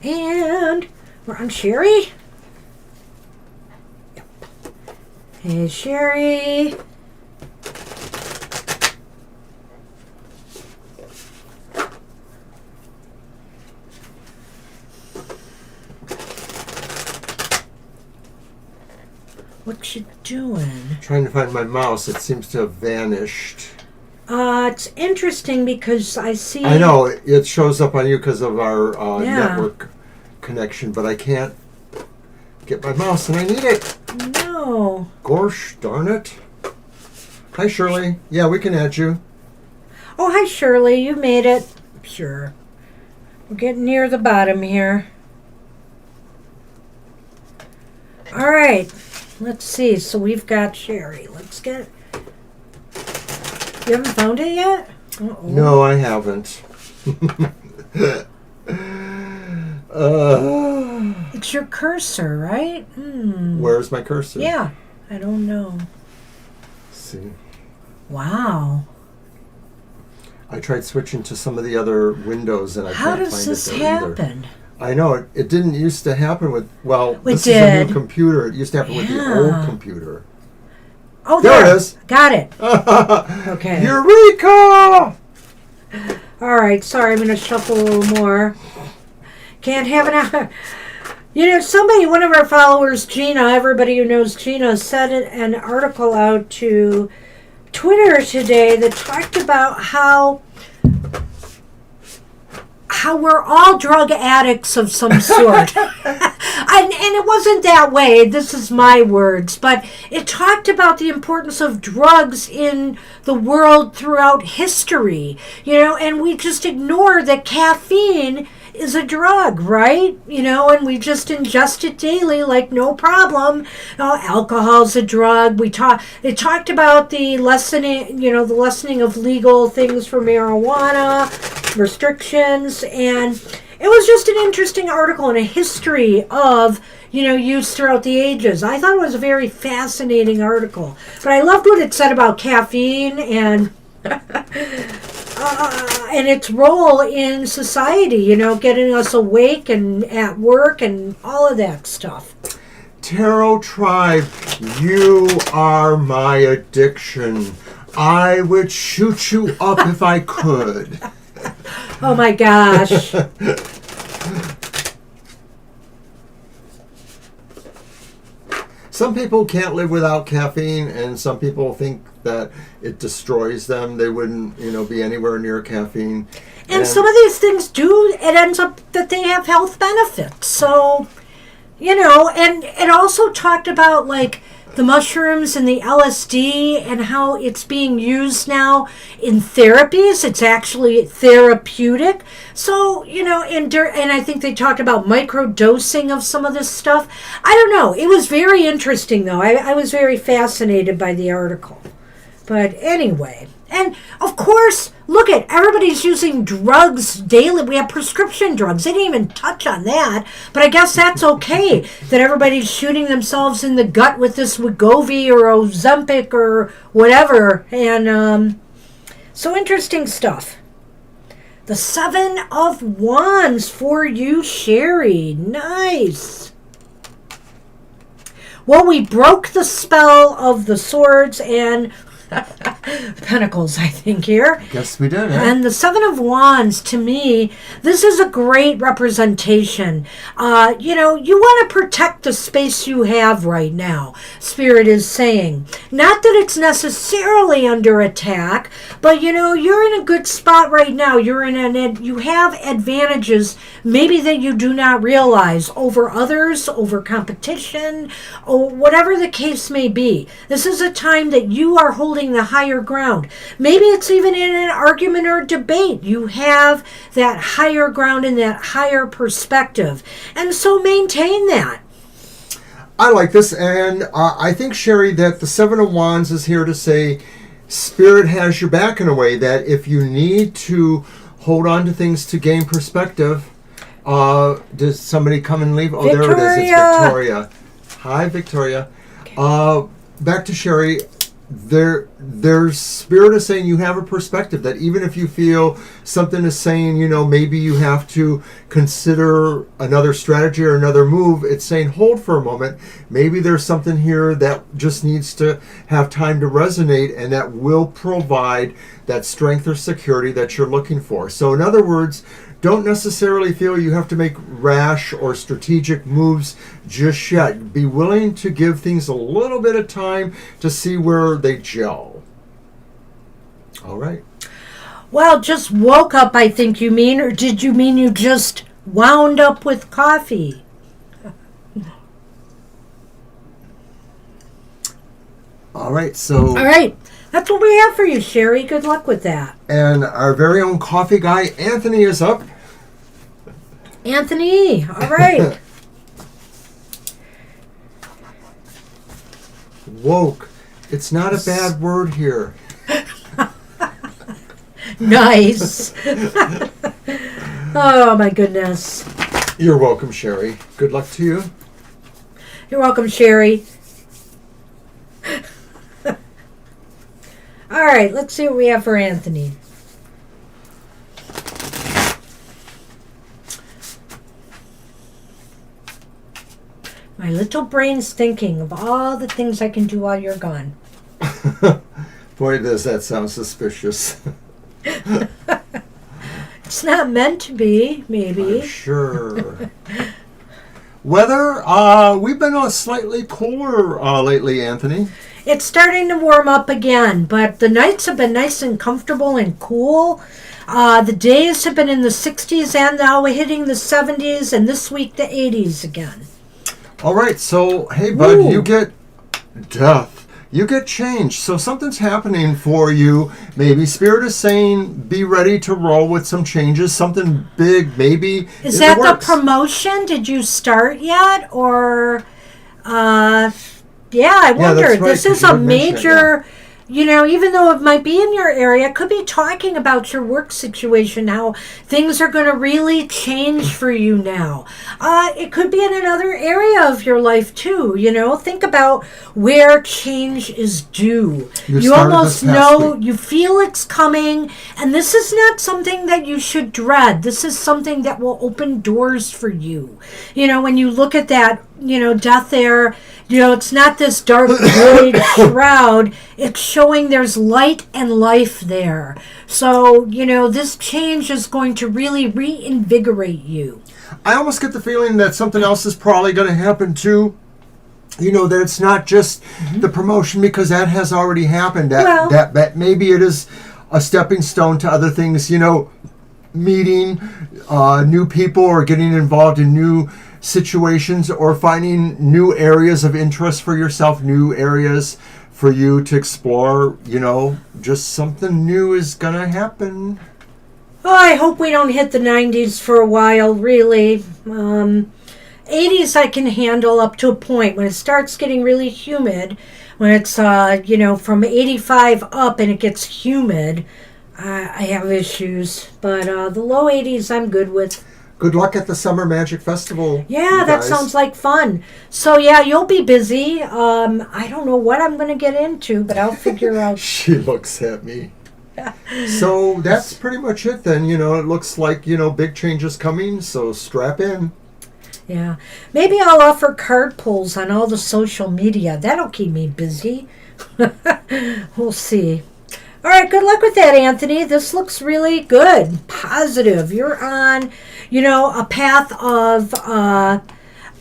And we're on Sherry. Yep. Hey, Sherry. What you doing? Trying to find my mouse. It seems to have vanished. It's interesting because I see... I know. It shows up on you because of our network connection, but I can't get my mouse, and I need it. No. Gosh darn it. Hi, Shirley. Yeah, we can add you. Oh, hi, Shirley. You made it. Sure. We're getting near the bottom here. All right. Let's see. So we've got Sherry. Let's get... You haven't found it yet? Uh-oh. No, I haven't. It's your cursor, right? Where's my cursor? Yeah. I don't know. Let's see. Wow. I tried switching to some of the other windows, and I How can't does find this it there happen? either. I know. It didn't used to happen with... Well, this did. is a new computer. It used to happen with the old computer. Oh, there it is. Got it. Okay. Eureka! All right. Sorry, I'm going to shuffle a little more. Can't have it out. One of our followers, Gina, everybody who knows Gina, sent an article out to Twitter today that talked about how we're all drug addicts of some sort. And it wasn't that way. This is my words. But it talked about the importance of drugs in the world throughout history. And we just ignore that caffeine is a drug, right? And we just ingest it daily like no problem. Alcohol's a drug. It talked about the lessening of legal things for marijuana, restrictions, and it was just an interesting article and a history of use throughout the ages. I thought it was a very fascinating article, but I loved what it said about caffeine and and its role in society, getting us awake and at work and all of that stuff. Tarot Tribe, you are my addiction. I would shoot you up if I could. Oh my gosh. Some people can't live without caffeine, and some people think that it destroys them. They wouldn't, be anywhere near caffeine. And some of these things it ends up that they have health benefits. So, and it also talked about like the mushrooms and the LSD and how it's being used now in therapies. It's actually therapeutic. So, and I think they talked about microdosing of some of this stuff. I don't know. It was very interesting, though. I was very fascinated by the article. But anyway, and of course, look at everybody's using drugs daily. We have prescription drugs. They didn't even touch on that. But I guess that's okay that everybody's shooting themselves in the gut with this Wegovy or Ozempic or whatever. And So interesting stuff. The Seven of Wands for you, Sherry. Nice. Well, we broke the spell of the swords and pentacles, I think, here. Guess we did, huh? And the Seven of Wands, to me, this is a great representation. You want to protect the space you have right now, Spirit is saying. Not that it's necessarily under attack, but, you're in a good spot right now. You have advantages maybe that you do not realize over others, over competition, or whatever the case may be. This is a time that you are holding the higher ground. Maybe it's even in an argument or debate. You have that higher ground and that higher perspective. And so maintain that. I like this, and I think, Sherry, that the Seven of Wands is here to say Spirit has your back in a way that if you need to hold on to things to gain perspective, does somebody come and leave? Oh, Victoria. There it is. It's Victoria. Hi, Victoria. Okay. Back to Sherry. There's Spirit is saying you have a perspective that even if you feel something is saying, maybe you have to consider another strategy or another move, it's saying hold for a moment. Maybe there's something here that just needs to have time to resonate, and that will provide that strength or security that you're looking for. So in other words, don't necessarily feel you have to make rash or strategic moves just yet. Be willing to give things a little bit of time to see where they gel. All right. Well, just woke up, I think you mean, or did you mean you just wound up with coffee? All right, so... All right. That's what we have for you, Sherry. Good luck with that. And our very own coffee guy, Anthony, is up. Anthony, all right. Woke. It's not a bad word here. Nice. Oh, my goodness. You're welcome, Sherry. Good luck to you. You're welcome, Sherry. All right, let's see what we have for Anthony. My little brain's thinking of all the things I can do while you're gone. Boy, does that sound suspicious. It's not meant to be, maybe. I'm sure. Weather, we've been slightly cooler lately, Anthony. It's starting to warm up again, but the nights have been nice and comfortable and cool. The days have been in the 60s, and now we're hitting the 70s, and this week the 80s again. All right, so, hey, bud, Ooh. you get death. You get change. So something's happening for you. Maybe Spirit is saying be ready to roll with some changes. Something big, maybe. Is that the promotion? Did you start yet? Or, yeah, I wonder. that's right, This 'cause is you a had mentioned it, major, even though it might be in your area, it could be talking about your work situation, how things are going to really change for you now. It could be in another area of your life too, Think about where change is due. You almost know, you feel it's coming, and this is not something that you should dread. This is something that will open doors for you. When you look at that, death there, it's not this dark void shroud. It's showing there's light and life there. So, this change is going to really reinvigorate you. I almost get the feeling that something else is probably going to happen too. That it's not just the promotion, because that has already happened. That maybe it is a stepping stone to other things, meeting new people or getting involved in new situations or finding new areas of interest for yourself, new areas for you to explore. Just something new is going to happen. Oh, I hope we don't hit the 90s for a while, really. 80s I can handle up to a point. When it starts getting really humid, when it's, from 85 up and it gets humid, I have issues. But the low 80s I'm good with. Good luck at the Summer Magic Festival. Yeah, that sounds like fun. So, yeah, you'll be busy. I don't know what I'm going to get into, but I'll figure out. She looks at me. So that's pretty much it then. It looks like, big changes coming, so strap in. Yeah. Maybe I'll offer card pulls on all the social media. That'll keep me busy. We'll see. All right, good luck with that, Anthony. This looks really good. Positive. You're on, a path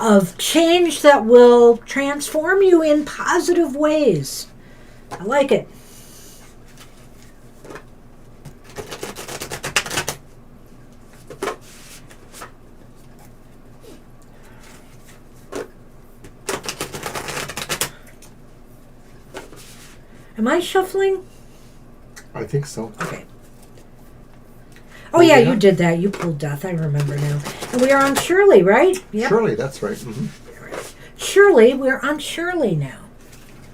of change that will transform you in positive ways. I like it. Am I shuffling? I think so. Okay. Oh, yeah, you did that. You pulled death. I remember now. And we are on Shirley, right? Yep. Shirley, that's right. Mm-hmm. Shirley, we're on Shirley now.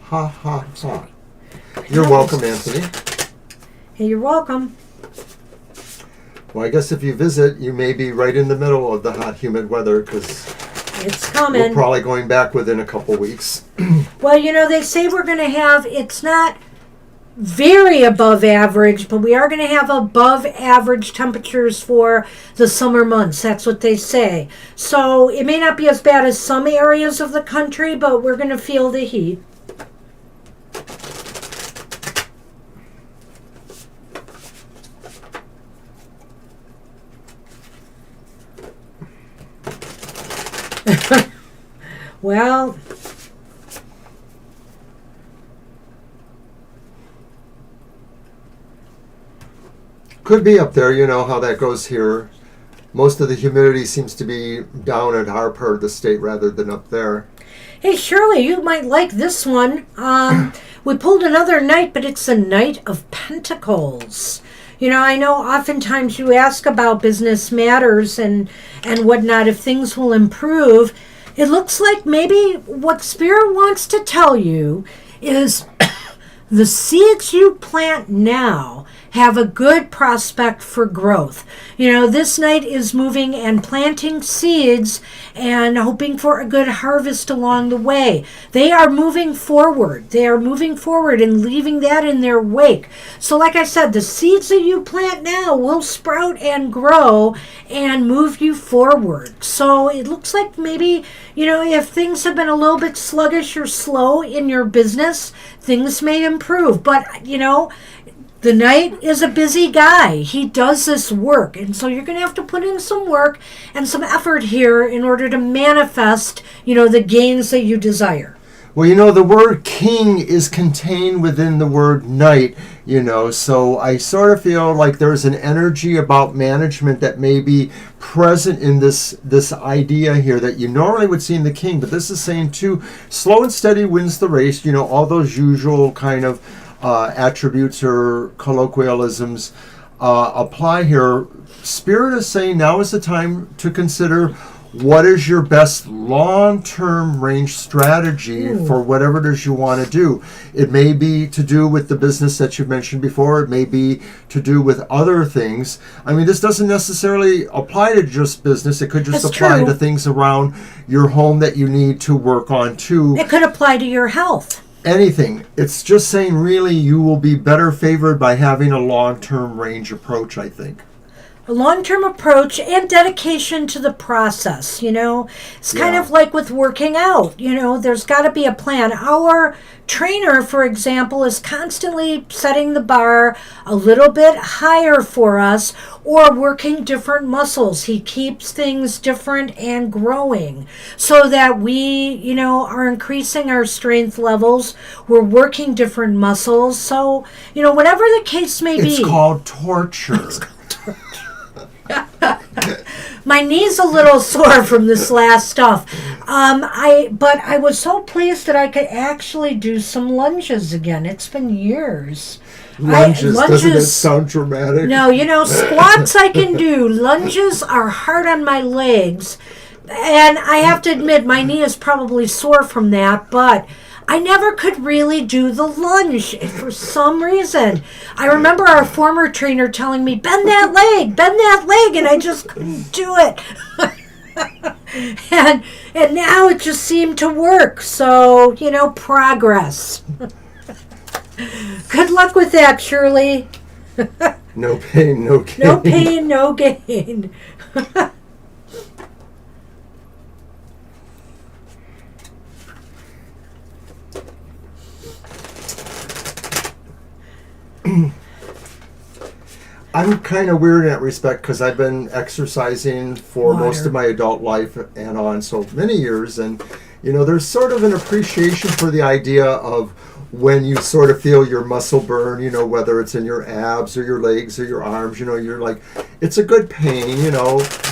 Ha, ha, ha. You're welcome, Anthony. Hey, you're welcome. Well, I guess if you visit, you may be right in the middle of the hot, humid weather because it's coming. We're probably going back within a couple weeks. Well, they say we're going to have, it's not very above average, but we are going to have above average temperatures for the summer months. That's what they say. So it may not be as bad as some areas of the country, but we're going to feel the heat. Well, could be up there, how that goes here. Most of the humidity seems to be down at our part of the state rather than up there. Hey, Shirley, you might like this one. We pulled another knight, but it's a Knight of Pentacles. I know oftentimes you ask about business matters and whatnot, if things will improve. It looks like maybe what Spirit wants to tell you is the seeds you plant now have a good prospect for growth. This knight is moving and planting seeds and hoping for a good harvest along the way. They are moving forward. They are moving forward and leaving that in their wake. So like I said, the seeds that you plant now will sprout and grow and move you forward. So it looks like maybe, if things have been a little bit sluggish or slow in your business, things may improve. But, the knight is a busy guy. He does this work. And so you're going to have to put in some work and some effort here in order to manifest, the gains that you desire. Well, the word king is contained within the word knight, so I sort of feel like there's an energy about management that may be present in this idea here that you normally would see in the king. But this is saying, too, slow and steady wins the race, all those usual kind of attributes or colloquialisms apply here. Spirit is saying now is the time to consider what is your best long-term range strategy for whatever it is you want to do. It may be to do with the business that you've mentioned before. It may be to do with other things. I mean, this doesn't necessarily apply to just business. It could just apply to things around your home that you need to work on too. It could apply to your health. Anything. It's just saying really you will be better favored by having a long-term range approach, I think. A long-term approach and dedication to the process, It's kind of like with working out, there's got to be a plan. Our trainer, for example, is constantly setting the bar a little bit higher for us or working different muscles. He keeps things different and growing so that we, are increasing our strength levels. We're working different muscles. So, whatever the case may be. It's called torture. My knee's a little sore from this last stuff. But I was so pleased that I could actually do some lunges again. It's been years. Lunges, doesn't it sound dramatic? No, squats I can do. Lunges are hard on my legs. And I have to admit, my knee is probably sore from that, but I never could really do the lunge for some reason. I remember our former trainer telling me, bend that leg, and I just couldn't do it. and now it just seemed to work. So, progress. Good luck with that, Shirley. No pain, no gain. No pain, no gain. I'm kind of weird in that respect because I've been exercising for most of my adult life and on so many years, and there's sort of an appreciation for the idea of when you sort of feel your muscle burn, whether it's in your abs or your legs or your arms, you're like, it's a good pain,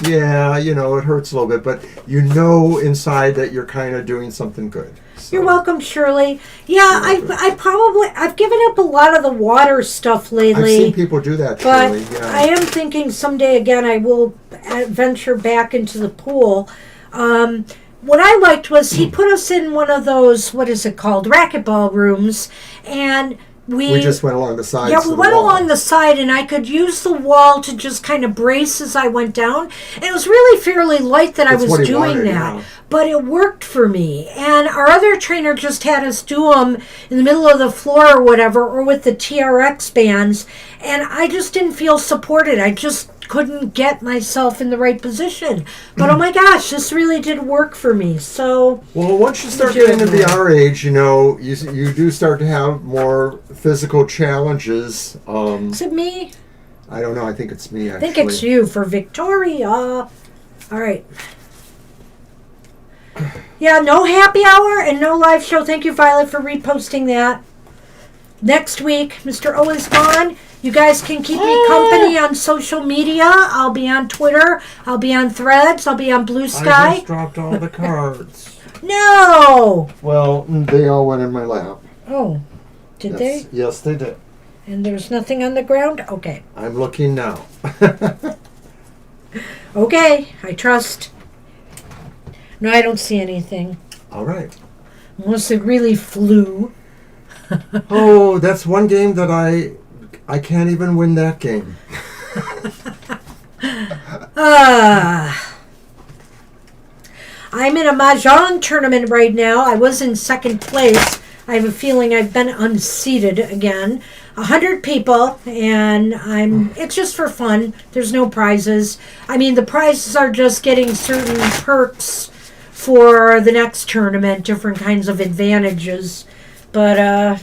yeah, it hurts a little bit, but inside that you're kind of doing something good. So. You're welcome, Shirley. Yeah, I've given up a lot of the water stuff lately. I've seen people do that, but Shirley. Yeah. I am thinking someday again I will venture back into the pool. What I liked was he put us in one of those, what is it called, racquetball rooms, and we just went along the sides. Yeah, we went along the side, and I could use the wall to just kind of brace as I went down. And it was really fairly light that I was doing that. But it worked for me. And our other trainer just had us do them in the middle of the floor or whatever, or with the TRX bands. And I just didn't feel supported. I just couldn't get myself in the right position. But oh my gosh, this really did work for me. So well, once you start getting to be our age, you do start to have more physical challenges. Is it me? I don't know. I think it's me, actually. I think it's you for Victoria. All right. Yeah, no happy hour and no live show. Thank you, Violet, for reposting that. Next week, Mr. O is gone. You guys can keep me company on social media. I'll be on Twitter. I'll be on Threads. I'll be on Blue Sky. I just dropped all the cards. No! Well, they all went in my lap. Oh, did they? Yes, they did. And there's nothing on the ground? Okay. I'm looking now. Okay, I trust. No, I don't see anything. All right. Unless it really flew. Oh, that's one game that I can't even win that game. I'm in a Mahjong tournament right now. I was in second place. I have a feeling I've been unseated again. 100 people, and it's just for fun. There's no prizes. I mean, the prizes are just getting certain perks for the next tournament, different kinds of advantages. But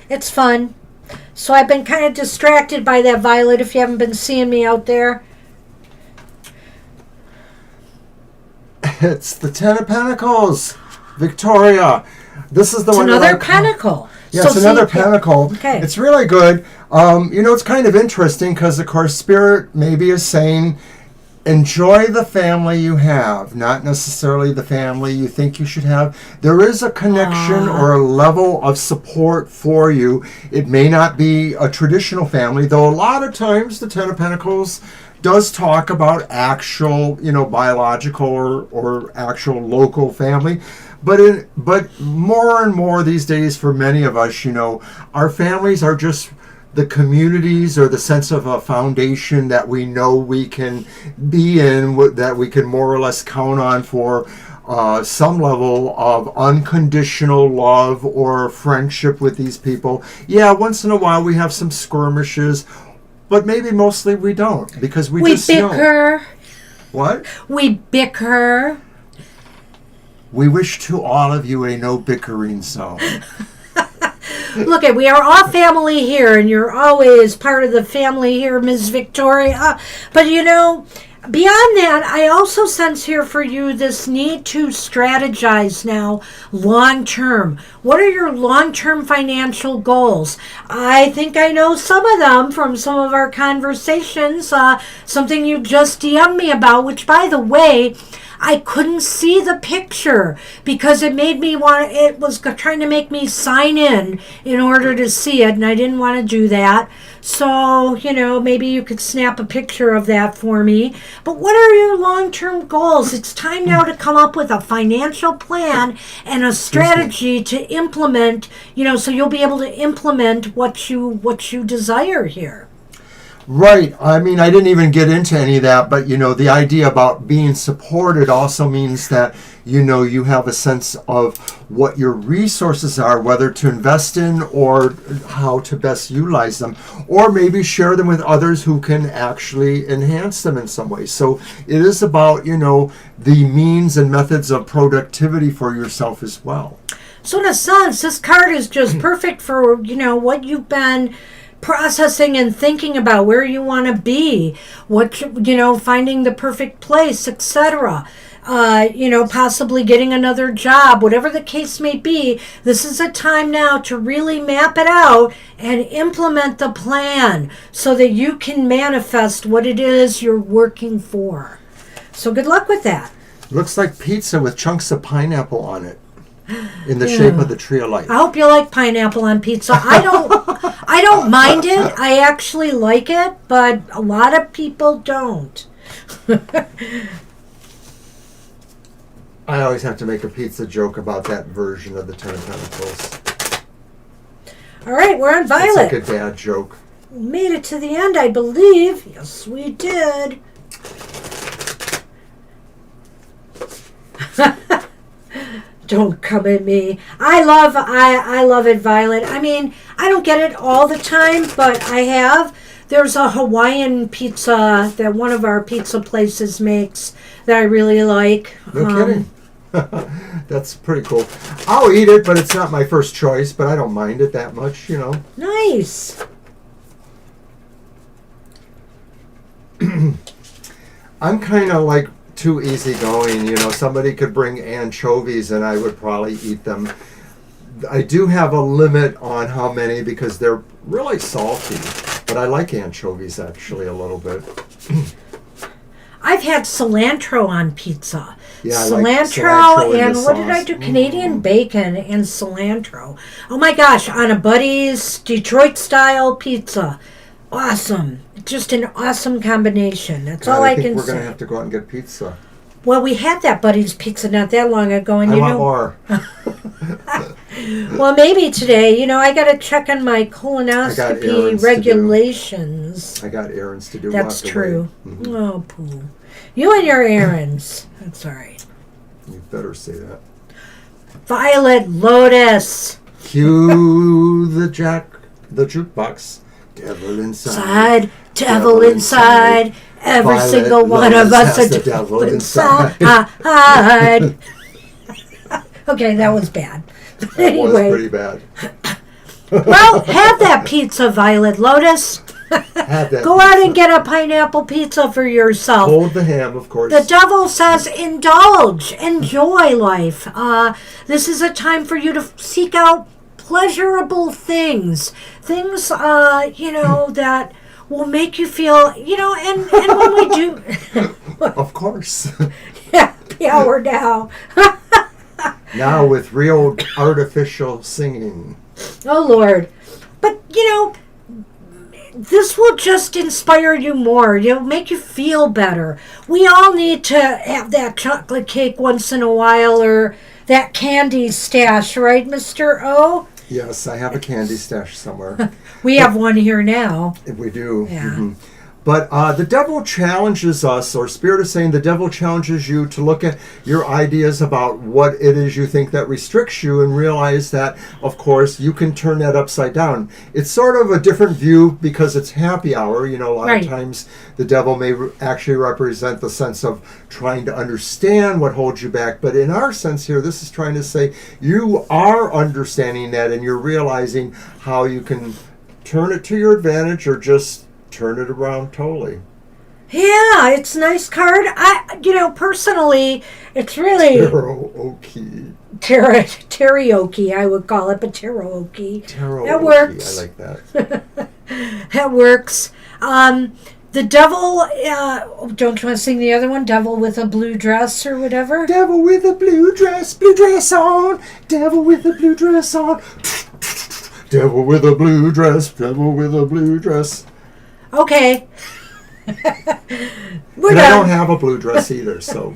it's fun. So I've been kind of distracted by that, Violet, if you haven't been seeing me out there. It's the Ten of Pentacles, Victoria. This is the it's one. Another pentacle. Yeah, so it's another pentacle. Okay. It's really good. It's kind of interesting because, of course, Spirit maybe is saying, enjoy the family you have, not necessarily the family you think you should have. There is a connection or a level of support for you. It may not be a traditional family, though a lot of times the Ten of Pentacles does talk about actual, biological or actual local family. But more and more these days for many of us, our families are just the communities or the sense of a foundation that we know we can be in, that we can more or less count on for some level of unconditional love or friendship with these people. Yeah, once in a while we have some skirmishes, but maybe mostly we don't because we just bicker. Know. What? We bicker. We wish to all of you a no bickering zone. Look, we are all family here, and you're always part of the family here, Ms. Victoria. But, beyond that, I also sense here for you this need to strategize now long term. What are your long-term financial goals? I think I know some of them from some of our conversations. Something you just DM'd me about, which, by the way, I couldn't see the picture because it was trying to make me sign in order to see it, and I didn't want to do that. So, maybe you could snap a picture of that for me. But what are your long-term goals? It's time now to come up with a financial plan and a strategy to implement, so you'll be able to implement what you desire here. Right. I mean, I didn't even get into any of that, but the idea about being supported also means that you have a sense of what your resources are, whether to invest in or how to best utilize them, or maybe share them with others who can actually enhance them in some way. So it is about, the means and methods of productivity for yourself as well. So in a sense, this card is just perfect for, what you've been processing and thinking about, where you want to be, finding the perfect place, etc. Possibly getting another job, whatever the case may be. This is a time now to really map it out and implement the plan so that you can manifest what it is you're working for. So good luck with that. Looks like pizza with chunks of pineapple on it in the shape of the tree of life. I hope you like pineapple on pizza. I don't mind it. I actually like it, but a lot of people don't. I always have to make a pizza joke about that version of the Ten of Pentacles. All right, we're on Violet. It's like a dad joke. We made it to the end, I believe. Yes, we did. Don't come at me. I love it, Violet. I mean, I don't get it all the time, but I have. There's a Hawaiian pizza that one of our pizza places makes that I really like. No kidding. That's pretty cool. I'll eat it, but it's not my first choice, but I don't mind it that much, Nice. I'm kind of like too easygoing, somebody could bring anchovies and I would probably eat them. I do have a limit on how many because they're really salty, but I like anchovies actually a little bit. I've had cilantro on pizza. Yeah, I cilantro, like cilantro and the what did I sauce. do? Canadian bacon and cilantro. Oh my gosh, on a Buddy's Detroit style pizza. Awesome. Just an awesome combination. That's all I can say. We're going to have to go out and get pizza. Well, we had that Buddy's pizza not that long ago, and I want more. Well, maybe today. I got to check on my I got colonoscopy errands regulations. I got errands to do. That's true. Mm-hmm. Oh, poo. You and your errands. That's all right. You better say that. Violet Lotus. Cue the jukebox. Devil inside. Devil inside. Every Violet single one of us has a the devil inside. Okay, that was bad. But That was anyway, pretty bad. well, have that pizza, Violet Lotus. Have that Go pizza. out and get a pineapple pizza for yourself. Hold the ham, of course. The devil says indulge, enjoy life. This is a time for you to seek out pleasurable things that will make you feel, and when we do, of course. happy hour now. Now with real artificial singing. Oh Lord, but this will just inspire you more. It'll make you feel better. We all need to have that chocolate cake once in a while, or that candy stash, right, Mr. O? Yes, I have a candy stash somewhere. We have one here now. We do. Yeah. Mm-hmm. But the devil challenges us, or Spirit is saying the devil challenges you to look at your ideas about what it is you think that restricts you and realize that, of course, you can turn that upside down. It's sort of a different view because it's happy hour. A lot Right. of times the devil may actually represent the sense of trying to understand what holds you back. But in our sense here, this is trying to say you are understanding that and you're realizing how you can turn it to your advantage or just turn it around totally. Yeah, it's a nice card. Personally, it's really teriyaki, I would call it, but teriyaki. That works. I like that. That works. The devil, don't you want to sing the other one? Devil with a blue dress or whatever? Devil with a blue dress on. Devil with a blue dress on. Devil with a blue dress. Devil with a blue dress. Okay. I don't have a blue dress either, so.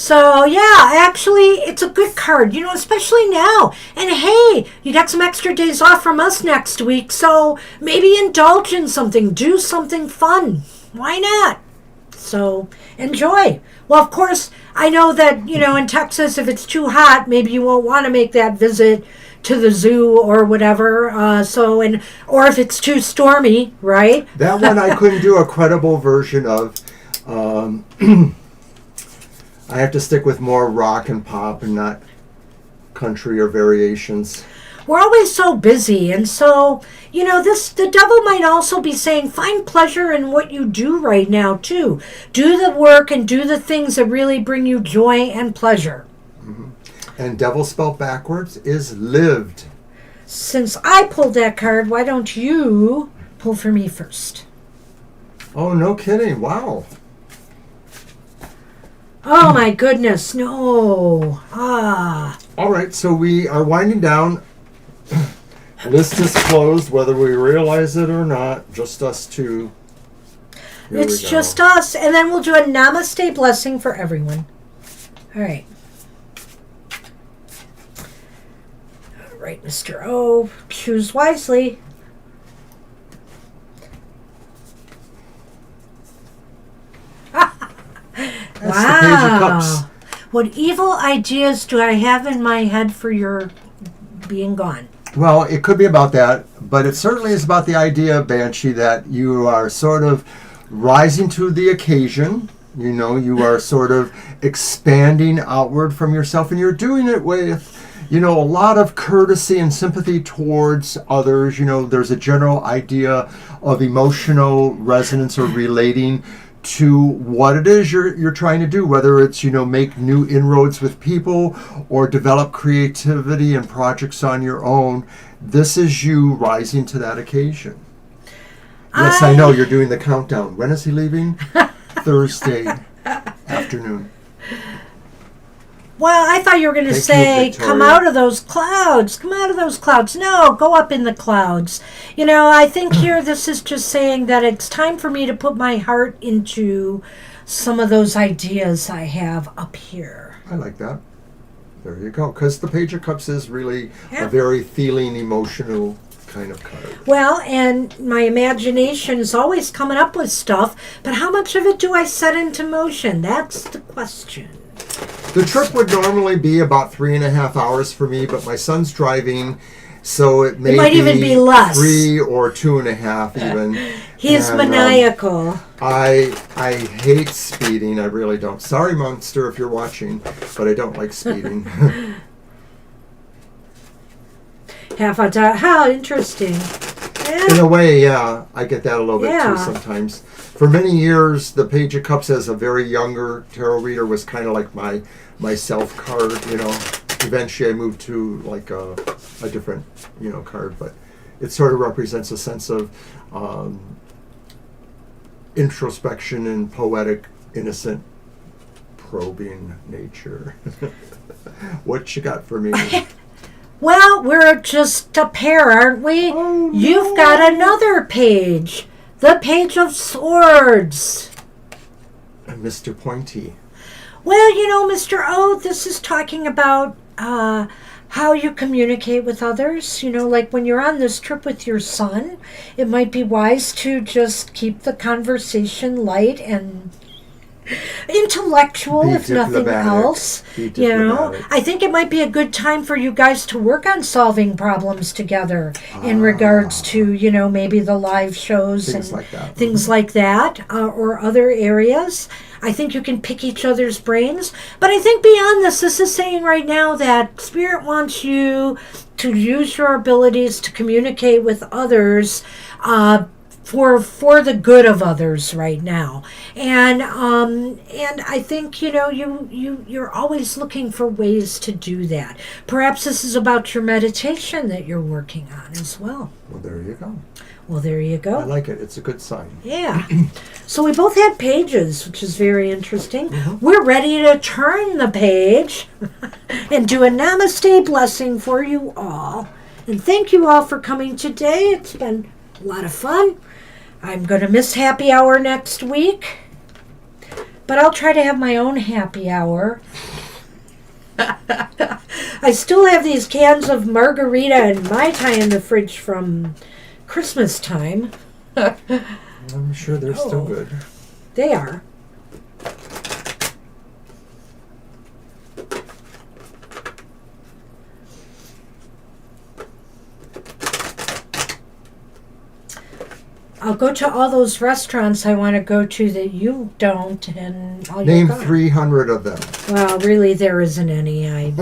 So, yeah, actually, it's a good card, especially now. And hey, you got some extra days off from us next week, so maybe indulge in something, do something fun. Why not? So, enjoy. Well, of course, I know that, in Texas, if it's too hot, maybe you won't want to make that visit to the zoo or whatever. Or if it's too stormy, right? That one I couldn't do a credible version of. I have to stick with more rock and pop and not country or variations. We're always so busy, and so, the devil might also be saying, find pleasure in what you do right now, too. Do the work and do the things that really bring you joy and pleasure. Mm-hmm. And devil spelled backwards is lived. Since I pulled that card, why don't you pull for me first? Oh, no kidding. Wow. Oh, my goodness. No. All right, so we are winding down. List is closed, whether we realize it or not. Just us two. It's just us. And then we'll do a namaste blessing for everyone. All right. All right, Mr. O. Choose wisely. That's the Page of Cups. What evil ideas do I have in my head for your being gone? Well, it could be about that, but it certainly is about the idea, Banshee, that you are sort of rising to the occasion. You are sort of expanding outward from yourself, and you're doing it with, a lot of courtesy and sympathy towards others. There's a general idea of emotional resonance or relating to what it is you're trying to do, whether it's, make new inroads with people or develop creativity and projects on your own. This is you rising to that occasion. Yes, I know you're doing the countdown. When is he leaving? Thursday afternoon. Well, I thought you were going to say, come out of those clouds. Come out of those clouds. No, go up in the clouds. I think here this is just saying that it's time for me to put my heart into some of those ideas I have up here. I like that. There you go. Because the Page of Cups is really a very feeling, emotional kind of card. Well, and my imagination is always coming up with stuff, but how much of it do I set into motion? That's the question. The trip would normally be about 3.5 hours for me, but my son's driving, so it might even be less. 3 or 2.5 even. He's maniacal. I hate speeding. I really don't. Sorry, Monster, if you're watching, but I don't like speeding. How interesting. In a way, yeah, I get that a little bit too sometimes. For many years, the Page of Cups as a very younger tarot reader was kind of like my self card, Eventually I moved to like a different, card, but it sort of represents a sense of introspection and poetic, innocent, probing nature. What you got for me? Well, we're just a pair, aren't we? Oh, no. You've got another page. The Page of Swords. Mr. Pointy. Well, Mr. O, this is talking about how you communicate with others. Like when you're on this trip with your son, it might be wise to just keep the conversation light and intellectual, if nothing else. I think it might be a good time for you guys to work on solving problems together in regards to, maybe the live shows things like that, or other areas. I think you can pick each other's brains. But I think beyond this is saying right now that Spirit wants you to use your abilities to communicate with others for the good of others right now, and I think you're always looking for ways to do that. Perhaps this is about your meditation that you're working on as well. Well, there you go. I like it. It's a good sign. Yeah. So we both had pages, which is very interesting. Mm-hmm. We're ready to turn the page and do a namaste blessing for you all. And thank you all for coming today. It's been a lot of fun. I'm going to miss happy hour next week. but I'll try to have my own happy hour. I still have these cans of margarita and Mai Tai in the fridge from Christmas time. I'm sure they're still good. They are. I'll go to all those restaurants I want to go to that you don't, and all Name 300 of them. Well, really, there isn't any. I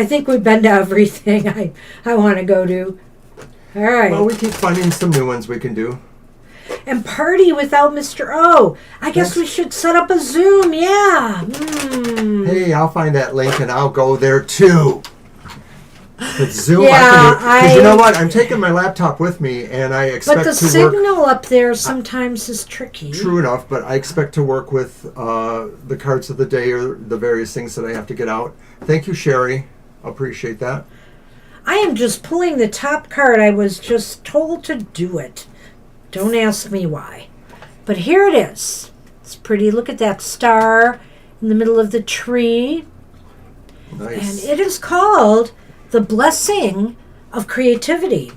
think we've been to everything I want to go to. All right. Well, we keep finding some new ones we can do. And party without Mr. O. I guess we should set up a Zoom. Yeah. Hey, I'll find that link and I'll go there too. But Zoom, Yeah, because you know what? I'm taking my laptop with me, and I expect But the to work. signal up there sometimes is tricky. True enough, but I expect to work with the cards of the day or the various things that I have to get out. Thank you, Sherry. I appreciate that. I am just pulling the top card. I was just told to do it. Don't ask me why. But here it is. It's pretty. Look at that star in the middle of the tree. Nice. And it is called The Blessing of Creativity.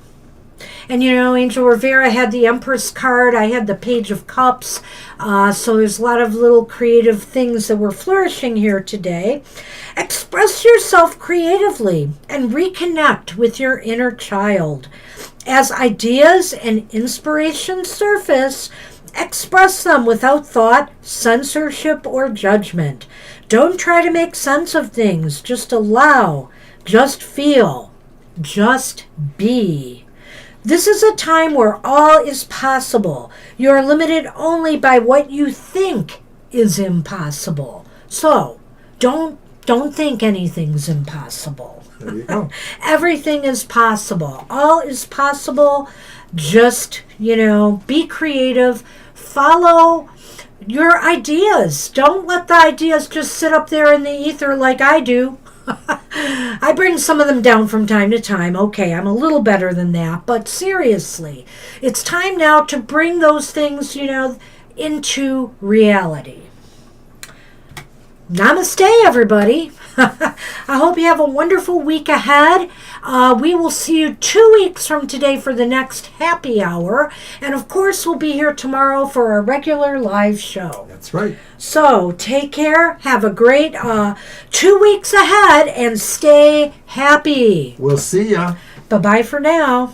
And you know, Angel Rivera had the Empress card. I had the Page of Cups. So there's a lot of little creative things that were flourishing here today. Express yourself creatively and reconnect with your inner child. As ideas and inspiration surface, express them without thought, censorship, or judgment. Don't try to make sense of things. Just allow. Just feel. Just be. This is a time where all is possible. You are limited only by what you think is impossible. So, don't think anything's impossible. There you go. Everything is possible. All is possible. Just, be creative. Follow your ideas. Don't let the ideas just sit up there in the ether like I do. I bring some of them down from time to time. Okay, I'm a little better than that. But seriously, it's time now to bring those things, into reality. Namaste, everybody. I hope you have a wonderful week ahead. We will see you 2 weeks from today for the next happy hour. And of course, we'll be here tomorrow for our regular live show. That's right. So take care. Have a great 2 weeks ahead and stay happy. We'll see ya. Bye-bye for now.